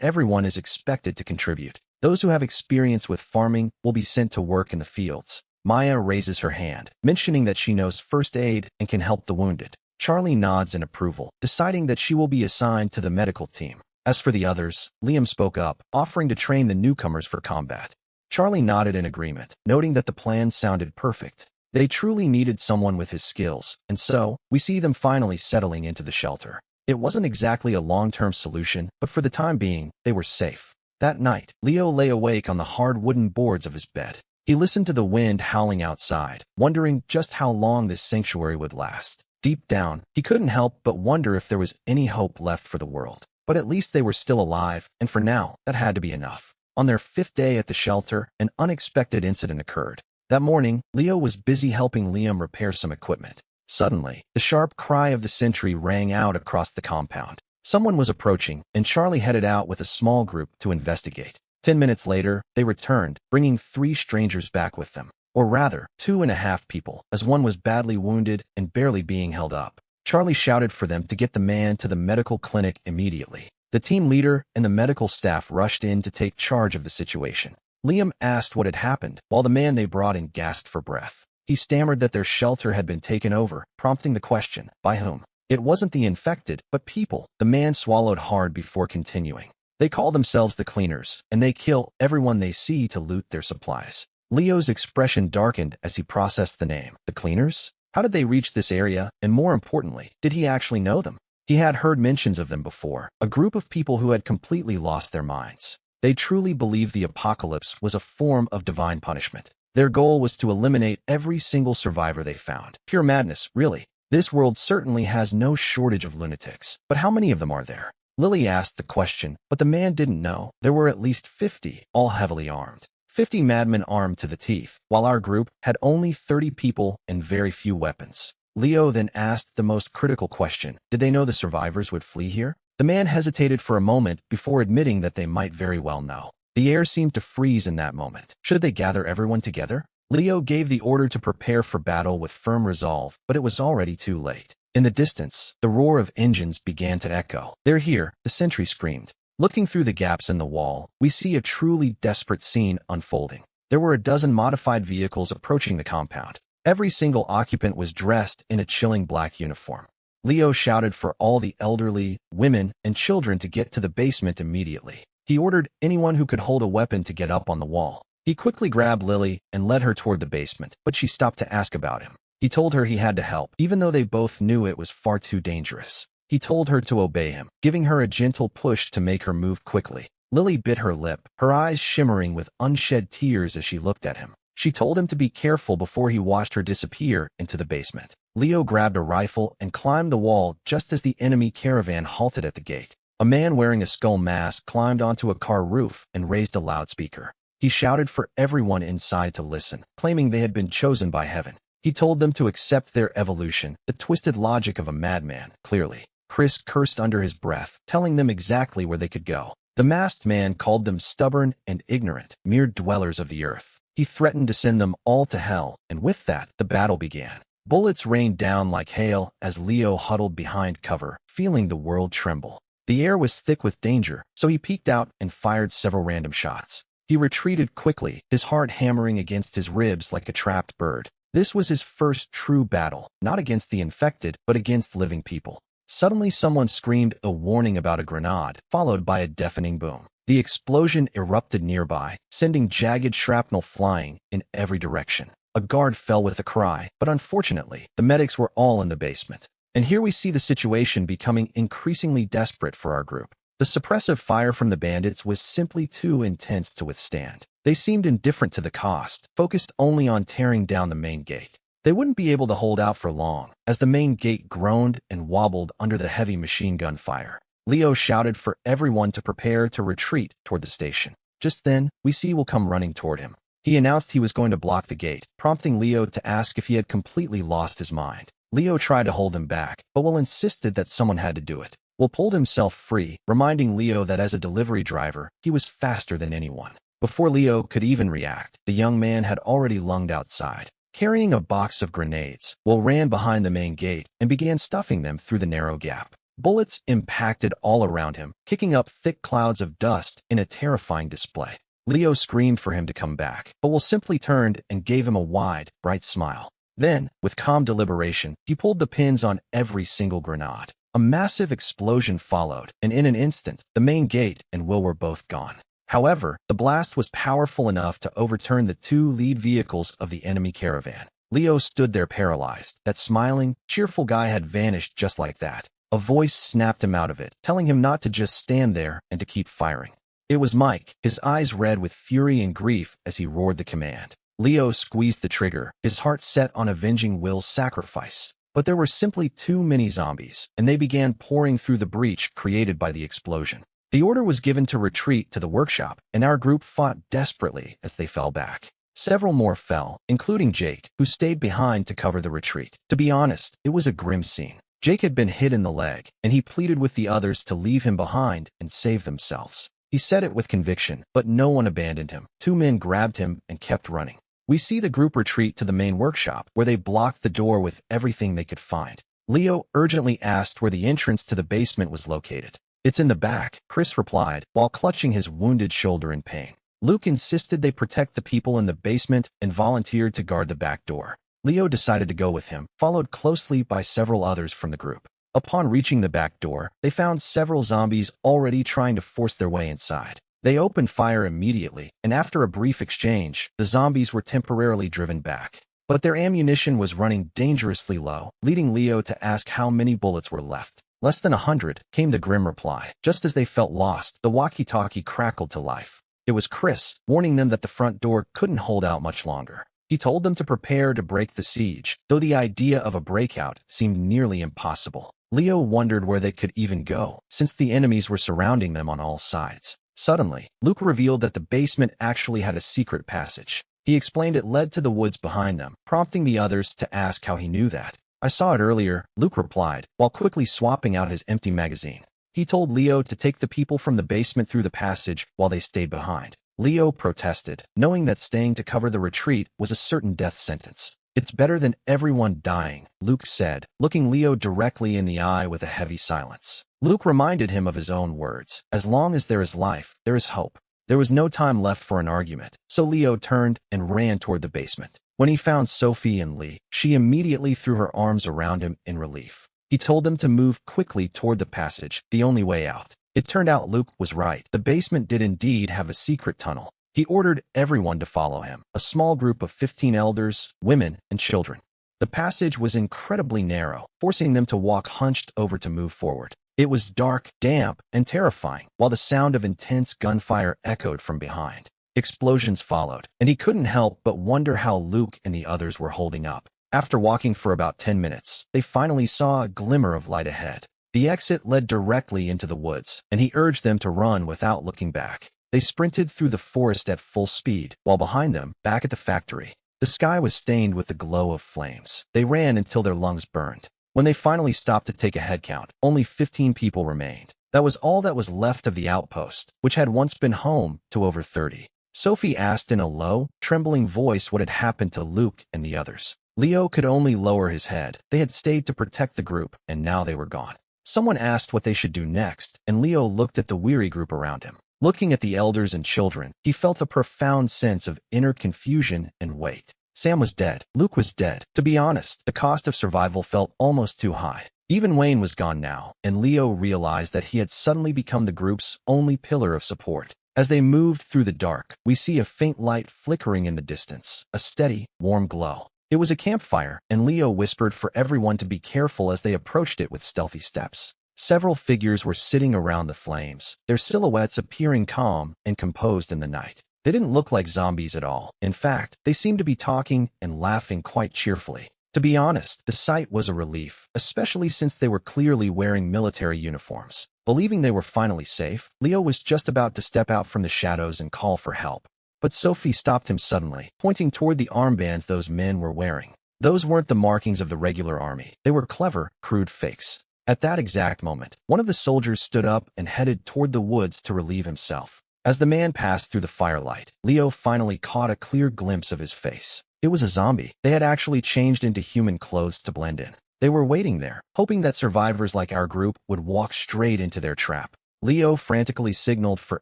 everyone is expected to contribute. Those who have experience with farming will be sent to work in the fields. Maya raises her hand, mentioning that she knows first aid and can help the wounded. Charlie nods in approval, deciding that she will be assigned to the medical team. As for the others, Liam spoke up, offering to train the newcomers for combat. Charlie nodded in agreement, noting that the plan sounded perfect. They truly needed someone with his skills, and so, we see them finally settling into the shelter. It wasn't exactly a long-term solution, but for the time being, they were safe. That night, Leo lay awake on the hard wooden boards of his bed. He listened to the wind howling outside, wondering just how long this sanctuary would last. Deep down, he couldn't help but wonder if there was any hope left for the world. But at least they were still alive, and for now, that had to be enough. On their 5th day at the shelter, an unexpected incident occurred. That morning, Leo was busy helping Liam repair some equipment. Suddenly, the sharp cry of the sentry rang out across the compound. Someone was approaching, and Charlie headed out with a small group to investigate. 10 minutes later, they returned, bringing 3 strangers back with them. Or rather, 2.5 people, as one was badly wounded and barely being held up. Charlie shouted for them to get the man to the medical clinic immediately. The team leader and the medical staff rushed in to take charge of the situation. Liam asked what had happened, while the man they brought in gasped for breath. He stammered that their shelter had been taken over, prompting the question, by whom? It wasn't the infected, but people. The man swallowed hard before continuing. They call themselves the cleaners, and they kill everyone they see to loot their supplies. Leo's expression darkened as he processed the name. The cleaners? How did they reach this area, and more importantly, did he actually know them? He had heard mentions of them before, a group of people who had completely lost their minds. They truly believed the apocalypse was a form of divine punishment. Their goal was to eliminate every single survivor they found. Pure madness, really. This world certainly has no shortage of lunatics, but how many of them are there? Lily asked the question, but the man didn't know. There were at least 50, all heavily armed. 50 madmen armed to the teeth, while our group had only 30 people and very few weapons. Leo then asked the most critical question. Did they know the survivors would flee here? The man hesitated for a moment before admitting that they might very well know. The air seemed to freeze in that moment. Should they gather everyone together? Leo gave the order to prepare for battle with firm resolve, but it was already too late. In the distance, the roar of engines began to echo. "They're here," the sentry screamed. Looking through the gaps in the wall, we see a truly desperate scene unfolding. There were a dozen modified vehicles approaching the compound. Every single occupant was dressed in a chilling black uniform. Leo shouted for all the elderly, women, and children to get to the basement immediately. He ordered anyone who could hold a weapon to get up on the wall. He quickly grabbed Lily and led her toward the basement, but she stopped to ask about him. He told her he had to help, even though they both knew it was far too dangerous. He told her to obey him, giving her a gentle push to make her move quickly. Lily bit her lip, her eyes shimmering with unshed tears as she looked at him. She told him to be careful before he watched her disappear into the basement. Leo grabbed a rifle and climbed the wall just as the enemy caravan halted at the gate. A man wearing a skull mask climbed onto a car roof and raised a loudspeaker. He shouted for everyone inside to listen, claiming they had been chosen by heaven. He told them to accept their evolution, the twisted logic of a madman, clearly. Chris cursed under his breath, telling them exactly where they could go. The masked man called them stubborn and ignorant, mere dwellers of the earth. He threatened to send them all to hell, and with that, the battle began. Bullets rained down like hail as Leo huddled behind cover, feeling the world tremble. The air was thick with danger, so he peeked out and fired several random shots. He retreated quickly, his heart hammering against his ribs like a trapped bird. This was his first true battle, not against the infected, but against living people. Suddenly someone screamed a warning about a grenade, followed by a deafening boom. The explosion erupted nearby, sending jagged shrapnel flying in every direction. A guard fell with a cry, but unfortunately, the medics were all in the basement. And here we see the situation becoming increasingly desperate for our group. The suppressive fire from the bandits was simply too intense to withstand. They seemed indifferent to the cost, focused only on tearing down the main gate. They wouldn't be able to hold out for long, as the main gate groaned and wobbled under the heavy machine gun fire. Leo shouted for everyone to prepare to retreat toward the station. Just then, we see Will come running toward him. He announced he was going to block the gate, prompting Leo to ask if he had completely lost his mind. Leo tried to hold him back, but Will insisted that someone had to do it. Will pulled himself free, reminding Leo that as a delivery driver, he was faster than anyone. Before Leo could even react, the young man had already lunged outside. Carrying a box of grenades, Will ran behind the main gate and began stuffing them through the narrow gap. Bullets impacted all around him, kicking up thick clouds of dust in a terrifying display. Leo screamed for him to come back, but Will simply turned and gave him a wide, bright smile. Then, with calm deliberation, he pulled the pins on every single grenade. A massive explosion followed, and in an instant, the main gate and Will were both gone. However, the blast was powerful enough to overturn the two lead vehicles of the enemy caravan. Leo stood there paralyzed. That smiling, cheerful guy had vanished just like that. A voice snapped him out of it, telling him not to just stand there and to keep firing. It was Mike, his eyes red with fury and grief as he roared the command. Leo squeezed the trigger, his heart set on avenging Will's sacrifice. But there were simply too many zombies, and they began pouring through the breach created by the explosion. The order was given to retreat to the workshop, and our group fought desperately as they fell back. Several more fell, including Jake, who stayed behind to cover the retreat. To be honest, it was a grim scene. Jake had been hit in the leg, and he pleaded with the others to leave him behind and save themselves. He said it with conviction, but no one abandoned him. Two men grabbed him and kept running. We see the group retreat to the main workshop, where they blocked the door with everything they could find. Leo urgently asked where the entrance to the basement was located. "It's in the back," Chris replied, while clutching his wounded shoulder in pain. Luke insisted they protect the people in the basement and volunteered to guard the back door. Leo decided to go with him, followed closely by several others from the group. Upon reaching the back door, they found several zombies already trying to force their way inside. They opened fire immediately, and after a brief exchange, the zombies were temporarily driven back. But their ammunition was running dangerously low, leading Leo to ask how many bullets were left. "Less than 100, came the grim reply. Just as they felt lost, the walkie-talkie crackled to life. It was Chris, warning them that the front door couldn't hold out much longer. He told them to prepare to break the siege, though the idea of a breakout seemed nearly impossible. Leo wondered where they could even go, since the enemies were surrounding them on all sides. Suddenly, Luke revealed that the basement actually had a secret passage. He explained it led to the woods behind them, prompting the others to ask how he knew that. "I saw it earlier," Luke replied, while quickly swapping out his empty magazine. He told Leo to take the people from the basement through the passage while they stayed behind. Leo protested, knowing that staying to cover the retreat was a certain death sentence. "It's better than everyone dying," Luke said, looking Leo directly in the eye with a heavy silence. Luke reminded him of his own words, "As long as there is life, there is hope." There was no time left for an argument, so Leo turned and ran toward the basement. When he found Sophie and Lee, she immediately threw her arms around him in relief. He told them to move quickly toward the passage, the only way out. It turned out Luke was right. The basement did indeed have a secret tunnel. He ordered everyone to follow him, a small group of 15 elders, women, and children. The passage was incredibly narrow, forcing them to walk hunched over to move forward. It was dark, damp, and terrifying, while the sound of intense gunfire echoed from behind. Explosions followed, and he couldn't help but wonder how Luke and the others were holding up. After walking for about 10 minutes, they finally saw a glimmer of light ahead. The exit led directly into the woods, and he urged them to run without looking back. They sprinted through the forest at full speed, while behind them, back at the factory, the sky was stained with the glow of flames. They ran until their lungs burned. When they finally stopped to take a head count, only 15 people remained. That was all that was left of the outpost, which had once been home to over 30. Sophie asked in a low, trembling voice what had happened to Luke and the others. Leo could only lower his head. They had stayed to protect the group, and now they were gone. Someone asked what they should do next, and Leo looked at the weary group around him. Looking at the elders and children, he felt a profound sense of inner confusion and weight. Sam was dead. Luke was dead. To be honest, the cost of survival felt almost too high. Even Wayne was gone now, and Leo realized that he had suddenly become the group's only pillar of support. As they moved through the dark, we see a faint light flickering in the distance, a steady, warm glow. It was a campfire, and Leo whispered for everyone to be careful as they approached it with stealthy steps. Several figures were sitting around the flames, their silhouettes appearing calm and composed in the night. They didn't look like zombies at all. In fact, they seemed to be talking and laughing quite cheerfully. To be honest, the sight was a relief, especially since they were clearly wearing military uniforms. Believing they were finally safe, Leo was just about to step out from the shadows and call for help. But Sophie stopped him suddenly, pointing toward the armbands those men were wearing. Those weren't the markings of the regular army. They were clever, crude fakes. At that exact moment, one of the soldiers stood up and headed toward the woods to relieve himself. As the man passed through the firelight, Leo finally caught a clear glimpse of his face. It was a zombie. They had actually changed into human clothes to blend in. They were waiting there, hoping that survivors like our group would walk straight into their trap. Leo frantically signaled for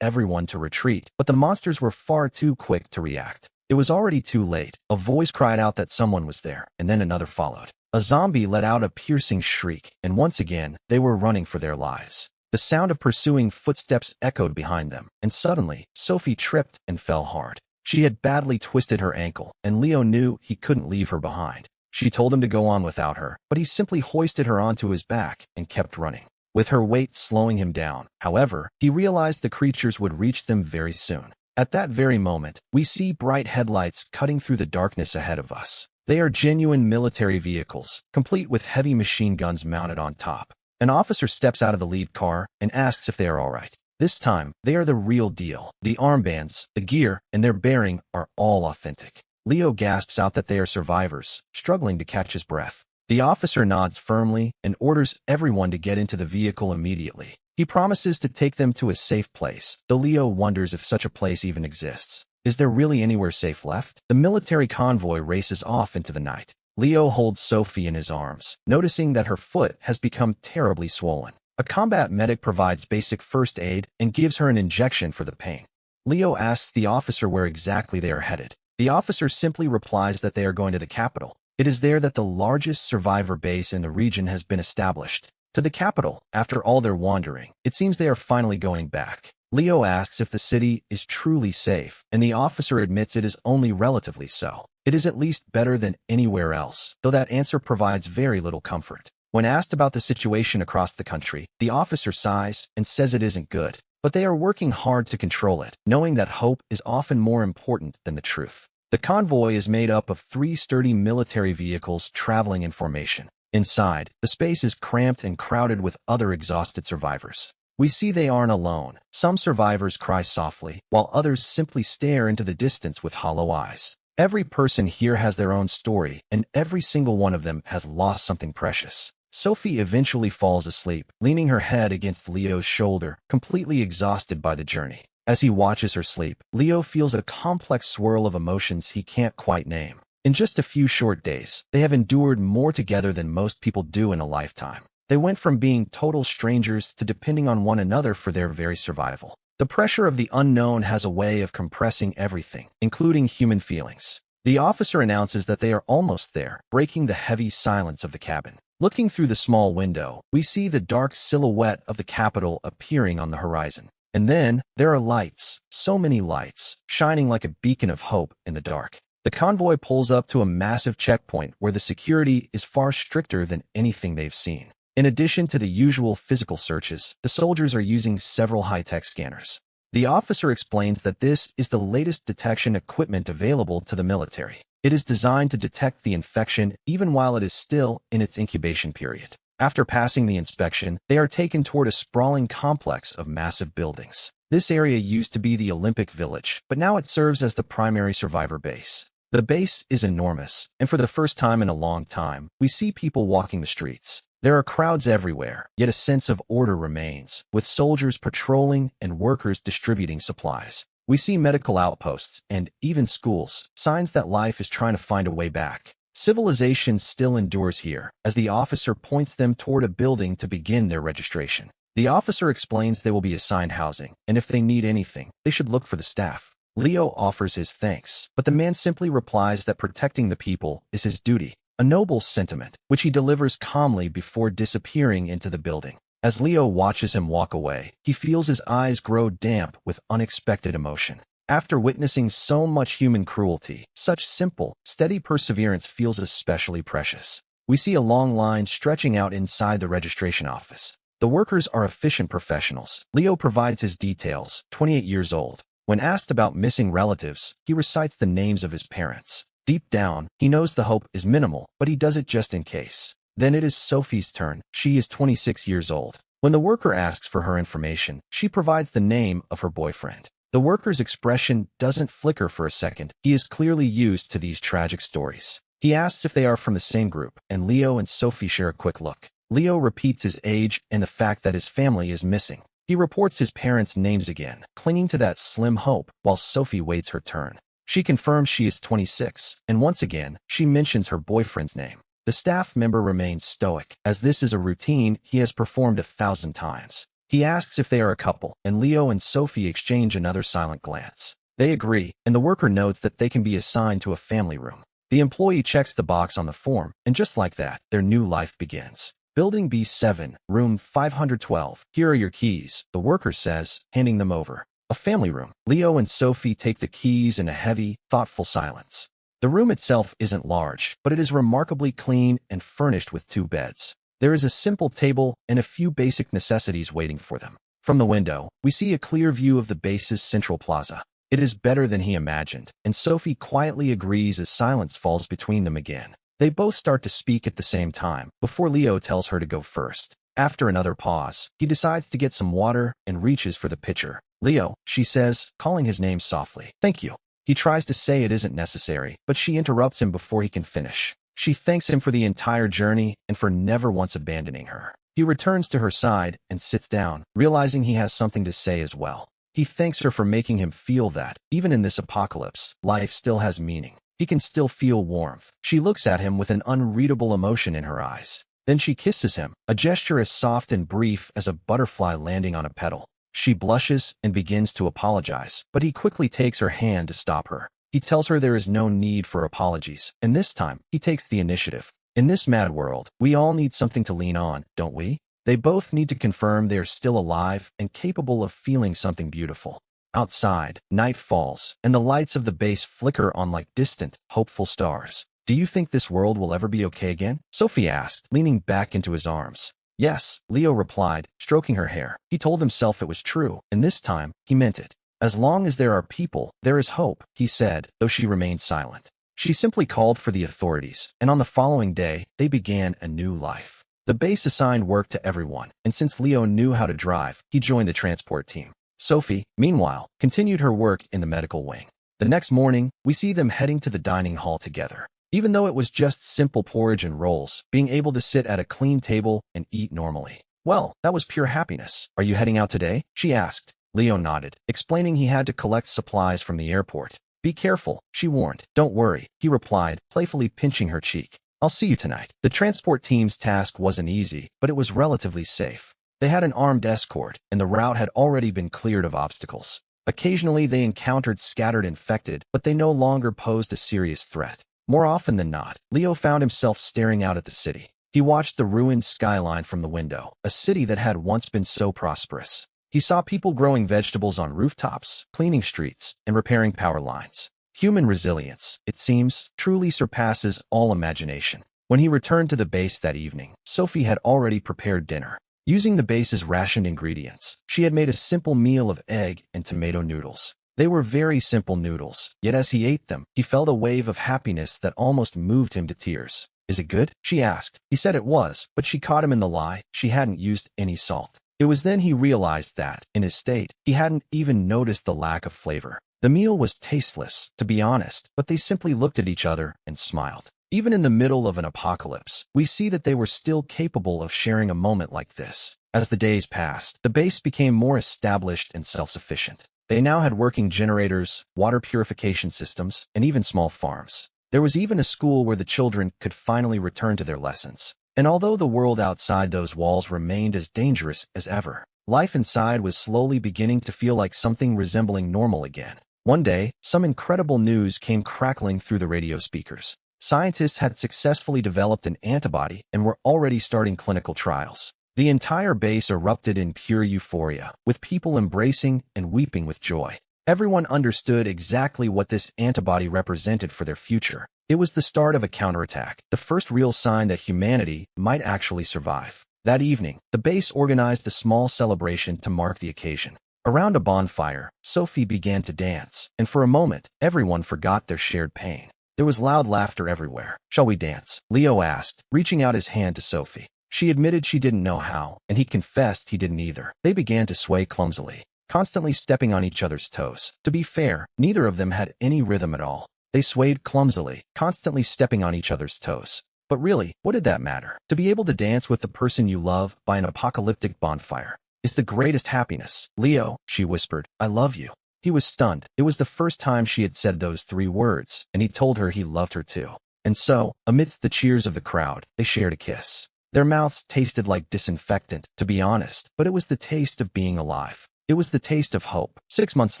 everyone to retreat, but the monsters were far too quick to react. It was already too late. A voice cried out that someone was there, and then another followed. A zombie let out a piercing shriek, and once again, they were running for their lives. The sound of pursuing footsteps echoed behind them, and suddenly, Sophie tripped and fell hard. She had badly twisted her ankle, and Leo knew he couldn't leave her behind. She told him to go on without her, but he simply hoisted her onto his back and kept running, with her weight slowing him down. However, he realized the creatures would reach them very soon. At that very moment, we see bright headlights cutting through the darkness ahead of us. They are genuine military vehicles, complete with heavy machine guns mounted on top. An officer steps out of the lead car and asks if they are all right. This time, they are the real deal. The armbands, the gear, and their bearing are all authentic. Leo gasps out that they are survivors, struggling to catch his breath. The officer nods firmly and orders everyone to get into the vehicle immediately. He promises to take them to a safe place, though Leo wonders if such a place even exists. Is there really anywhere safe left? The military convoy races off into the night. Leo holds Sophie in his arms, noticing that her foot has become terribly swollen. A combat medic provides basic first aid and gives her an injection for the pain. Leo asks the officer where exactly they are headed. The officer simply replies that they are going to the capital. It is there that the largest survivor base in the region has been established. To the capital, after all their wandering, it seems they are finally going back. Leo asks if the city is truly safe, and the officer admits it is only relatively so. It is at least better than anywhere else, though that answer provides very little comfort. When asked about the situation across the country, the officer sighs and says it isn't good, but they are working hard to control it, knowing that hope is often more important than the truth. The convoy is made up of 3 sturdy military vehicles traveling in formation. Inside, the space is cramped and crowded with other exhausted survivors. We see they aren't alone. Some survivors cry softly, while others simply stare into the distance with hollow eyes. Every person here has their own story, and every single one of them has lost something precious. Sophie eventually falls asleep, leaning her head against Leo's shoulder, completely exhausted by the journey. As he watches her sleep, Leo feels a complex swirl of emotions he can't quite name. In just a few short days, they have endured more together than most people do in a lifetime. They went from being total strangers to depending on one another for their very survival. The pressure of the unknown has a way of compressing everything, including human feelings. The officer announces that they are almost there, breaking the heavy silence of the cabin. Looking through the small window, we see the dark silhouette of the capital appearing on the horizon. And then, there are lights, so many lights, shining like a beacon of hope in the dark. The convoy pulls up to a massive checkpoint where the security is far stricter than anything they've seen. In addition to the usual physical searches, the soldiers are using several high-tech scanners. The officer explains that this is the latest detection equipment available to the military. It is designed to detect the infection even while it is still in its incubation period. After passing the inspection, they are taken toward a sprawling complex of massive buildings. This area used to be the Olympic Village, but now it serves as the primary survivor base. The base is enormous, and for the first time in a long time, we see people walking the streets. There are crowds everywhere, yet a sense of order remains, with soldiers patrolling and workers distributing supplies. We see medical outposts and even schools, signs that life is trying to find a way back. Civilization still endures here, as the officer points them toward a building to begin their registration. The officer explains they will be assigned housing, and if they need anything, they should look for the staff. Leo offers his thanks, but the man simply replies that protecting the people is his duty. A noble sentiment, which he delivers calmly before disappearing into the building. As Leo watches him walk away, he feels his eyes grow damp with unexpected emotion. After witnessing so much human cruelty, such simple, steady perseverance feels especially precious. We see a long line stretching out inside the registration office. The workers are efficient professionals. Leo provides his details, 28 years old. When asked about missing relatives, he recites the names of his parents. Deep down, he knows the hope is minimal, but he does it just in case. Then it is Sophie's turn. She is 26 years old. When the worker asks for her information, she provides the name of her boyfriend. The worker's expression doesn't flicker for a second. He is clearly used to these tragic stories. He asks if they are from the same group, and Leo and Sophie share a quick look. Leo repeats his age and the fact that his family is missing. He reports his parents' names again, clinging to that slim hope, while Sophie waits her turn. She confirms she is 26, and once again, she mentions her boyfriend's name. The staff member remains stoic, as this is a routine he has performed 1,000 times. He asks if they are a couple, and Leo and Sophie exchange another silent glance. They agree, and the worker notes that they can be assigned to a family room. The employee checks the box on the form, and just like that, their new life begins. Building B7, room 512. Here are your keys, the worker says, handing them over. A family room. Leo and Sophie take the keys in a heavy, thoughtful silence. The room itself isn't large, but it is remarkably clean and furnished with 2 beds. There is a simple table and a few basic necessities waiting for them. From the window, we see a clear view of the base's central plaza. It is better than he imagined, and Sophie quietly agrees as silence falls between them again. They both start to speak at the same time, before Leo tells her to go first. After another pause, he decides to get some water and reaches for the pitcher. Leo, she says, calling his name softly. Thank you. He tries to say it isn't necessary, but she interrupts him before he can finish. She thanks him for the entire journey and for never once abandoning her. He returns to her side and sits down, realizing he has something to say as well. He thanks her for making him feel that, even in this apocalypse, life still has meaning. He can still feel warmth. She looks at him with an unreadable emotion in her eyes. Then she kisses him, a gesture as soft and brief as a butterfly landing on a petal. She blushes and begins to apologize, but he quickly takes her hand to stop her. He tells her there is no need for apologies, and this time, he takes the initiative. In this mad world, we all need something to lean on, don't we? They both need to confirm they are still alive and capable of feeling something beautiful. Outside, night falls, and the lights of the base flicker on like distant, hopeful stars. Do you think this world will ever be okay again? Sophie asked, leaning back into his arms. Yes, Leo replied, stroking her hair. He told himself it was true, and this time, he meant it. As long as there are people, there is hope, he said, though she remained silent. She simply called for the authorities, and on the following day, they began a new life. The base assigned work to everyone, and since Leo knew how to drive, he joined the transport team. Sophie, meanwhile, continued her work in the medical wing. The next morning, we see them heading to the dining hall together. Even though it was just simple porridge and rolls, being able to sit at a clean table and eat normally. Well, that was pure happiness. Are you heading out today? She asked. Leo nodded, explaining he had to collect supplies from the airport. Be careful, she warned. Don't worry, he replied, playfully pinching her cheek. I'll see you tonight. The transport team's task wasn't easy, but it was relatively safe. They had an armed escort, and the route had already been cleared of obstacles. Occasionally they encountered scattered infected, but they no longer posed a serious threat. More often than not, Leo found himself staring out at the city. He watched the ruined skyline from the window, a city that had once been so prosperous. He saw people growing vegetables on rooftops, cleaning streets, and repairing power lines. Human resilience, it seems, truly surpasses all imagination. When he returned to the base that evening, Sophie had already prepared dinner. Using the base's rationed ingredients, she had made a simple meal of egg and tomato noodles. They were very simple noodles, yet as he ate them, he felt a wave of happiness that almost moved him to tears. Is it good? She asked. He said it was, but she caught him in the lie. She hadn't used any salt. It was then he realized that, in his state, he hadn't even noticed the lack of flavor. The meal was tasteless, to be honest, but they simply looked at each other and smiled. Even in the middle of an apocalypse, we see that they were still capable of sharing a moment like this. As the days passed, the base became more established and self-sufficient. They now had working generators, water purification systems, and even small farms. There was even a school where the children could finally return to their lessons. And although the world outside those walls remained as dangerous as ever, life inside was slowly beginning to feel like something resembling normal again. One day, some incredible news came crackling through the radio speakers. Scientists had successfully developed an antibody and were already starting clinical trials. The entire base erupted in pure euphoria, with people embracing and weeping with joy. Everyone understood exactly what this antibody represented for their future. It was the start of a counterattack, the first real sign that humanity might actually survive. That evening, the base organized a small celebration to mark the occasion. Around a bonfire, Sophie began to dance, and for a moment, everyone forgot their shared pain. There was loud laughter everywhere. Shall we dance? Leo asked, reaching out his hand to Sophie. She admitted she didn't know how, and he confessed he didn't either. They began to sway clumsily, constantly stepping on each other's toes. To be fair, neither of them had any rhythm at all. They swayed clumsily, constantly stepping on each other's toes. But really, what did that matter? To be able to dance with the person you love by an apocalyptic bonfire is the greatest happiness. Leo, she whispered, I love you. He was stunned. It was the first time she had said those 3 words, and he told her he loved her too. And so, amidst the cheers of the crowd, they shared a kiss. Their mouths tasted like disinfectant, to be honest, but it was the taste of being alive. It was the taste of hope. 6 months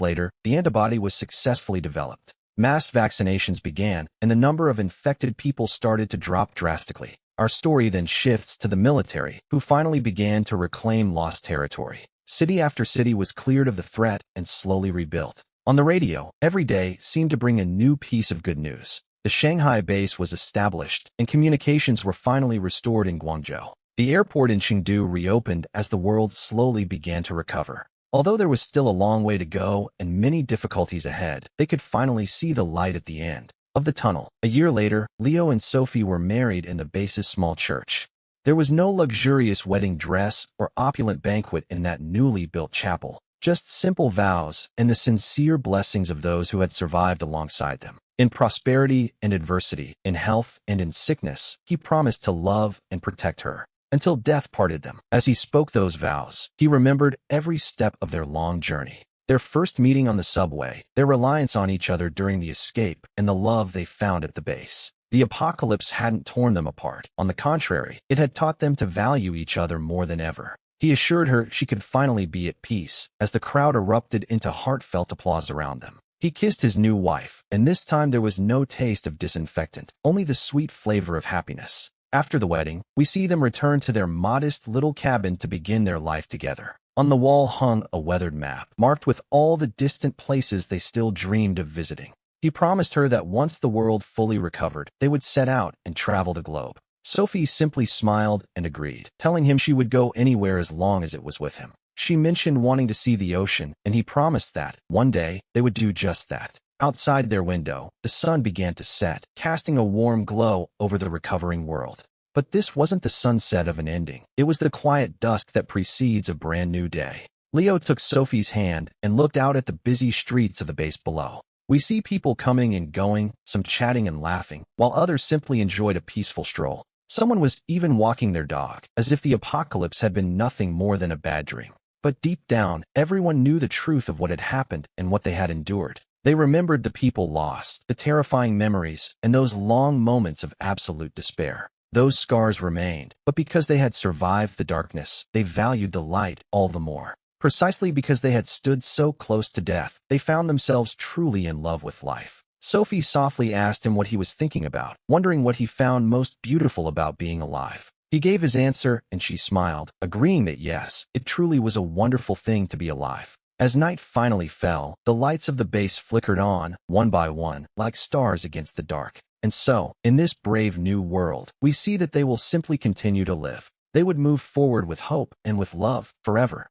later, the antibody was successfully developed. Mass vaccinations began, and the number of infected people started to drop drastically. Our story then shifts to the military, who finally began to reclaim lost territory. City after city was cleared of the threat and slowly rebuilt. On the radio, every day seemed to bring a new piece of good news. The Shanghai base was established, and communications were finally restored in Guangzhou. The airport in Chengdu reopened as the world slowly began to recover. Although there was still a long way to go and many difficulties ahead, they could finally see the light at the end of the tunnel. A year later, Leo and Sophie were married in the base's small church. There was no luxurious wedding dress or opulent banquet in that newly built chapel, just simple vows and the sincere blessings of those who had survived alongside them. In prosperity and adversity, in health and in sickness, he promised to love and protect her until death parted them. As he spoke those vows, he remembered every step of their long journey. Their first meeting on the subway, their reliance on each other during the escape, and the love they found at the base. The apocalypse hadn't torn them apart. On the contrary, it had taught them to value each other more than ever. He assured her she could finally be at peace, as the crowd erupted into heartfelt applause around them. He kissed his new wife, and this time there was no taste of disinfectant, only the sweet flavor of happiness. After the wedding, we see them return to their modest little cabin to begin their life together. On the wall hung a weathered map, marked with all the distant places they still dreamed of visiting. He promised her that once the world fully recovered, they would set out and travel the globe. Sophie simply smiled and agreed, telling him she would go anywhere as long as it was with him. She mentioned wanting to see the ocean, and he promised that, one day, they would do just that. Outside their window, the sun began to set, casting a warm glow over the recovering world. But this wasn't the sunset of an ending. It was the quiet dusk that precedes a brand new day. Leo took Sophie's hand and looked out at the busy streets of the base below. We see people coming and going, some chatting and laughing, while others simply enjoyed a peaceful stroll. Someone was even walking their dog, as if the apocalypse had been nothing more than a bad dream. But deep down, everyone knew the truth of what had happened and what they had endured. They remembered the people lost, the terrifying memories, and those long moments of absolute despair. Those scars remained, but because they had survived the darkness, they valued the light all the more. Precisely because they had stood so close to death, they found themselves truly in love with life. Sophie softly asked him what he was thinking about, wondering what he found most beautiful about being alive. He gave his answer, and she smiled, agreeing that yes, it truly was a wonderful thing to be alive. As night finally fell, the lights of the base flickered on, one by one, like stars against the dark. And so, in this brave new world, we see that they will simply continue to live. They would move forward with hope and with love forever.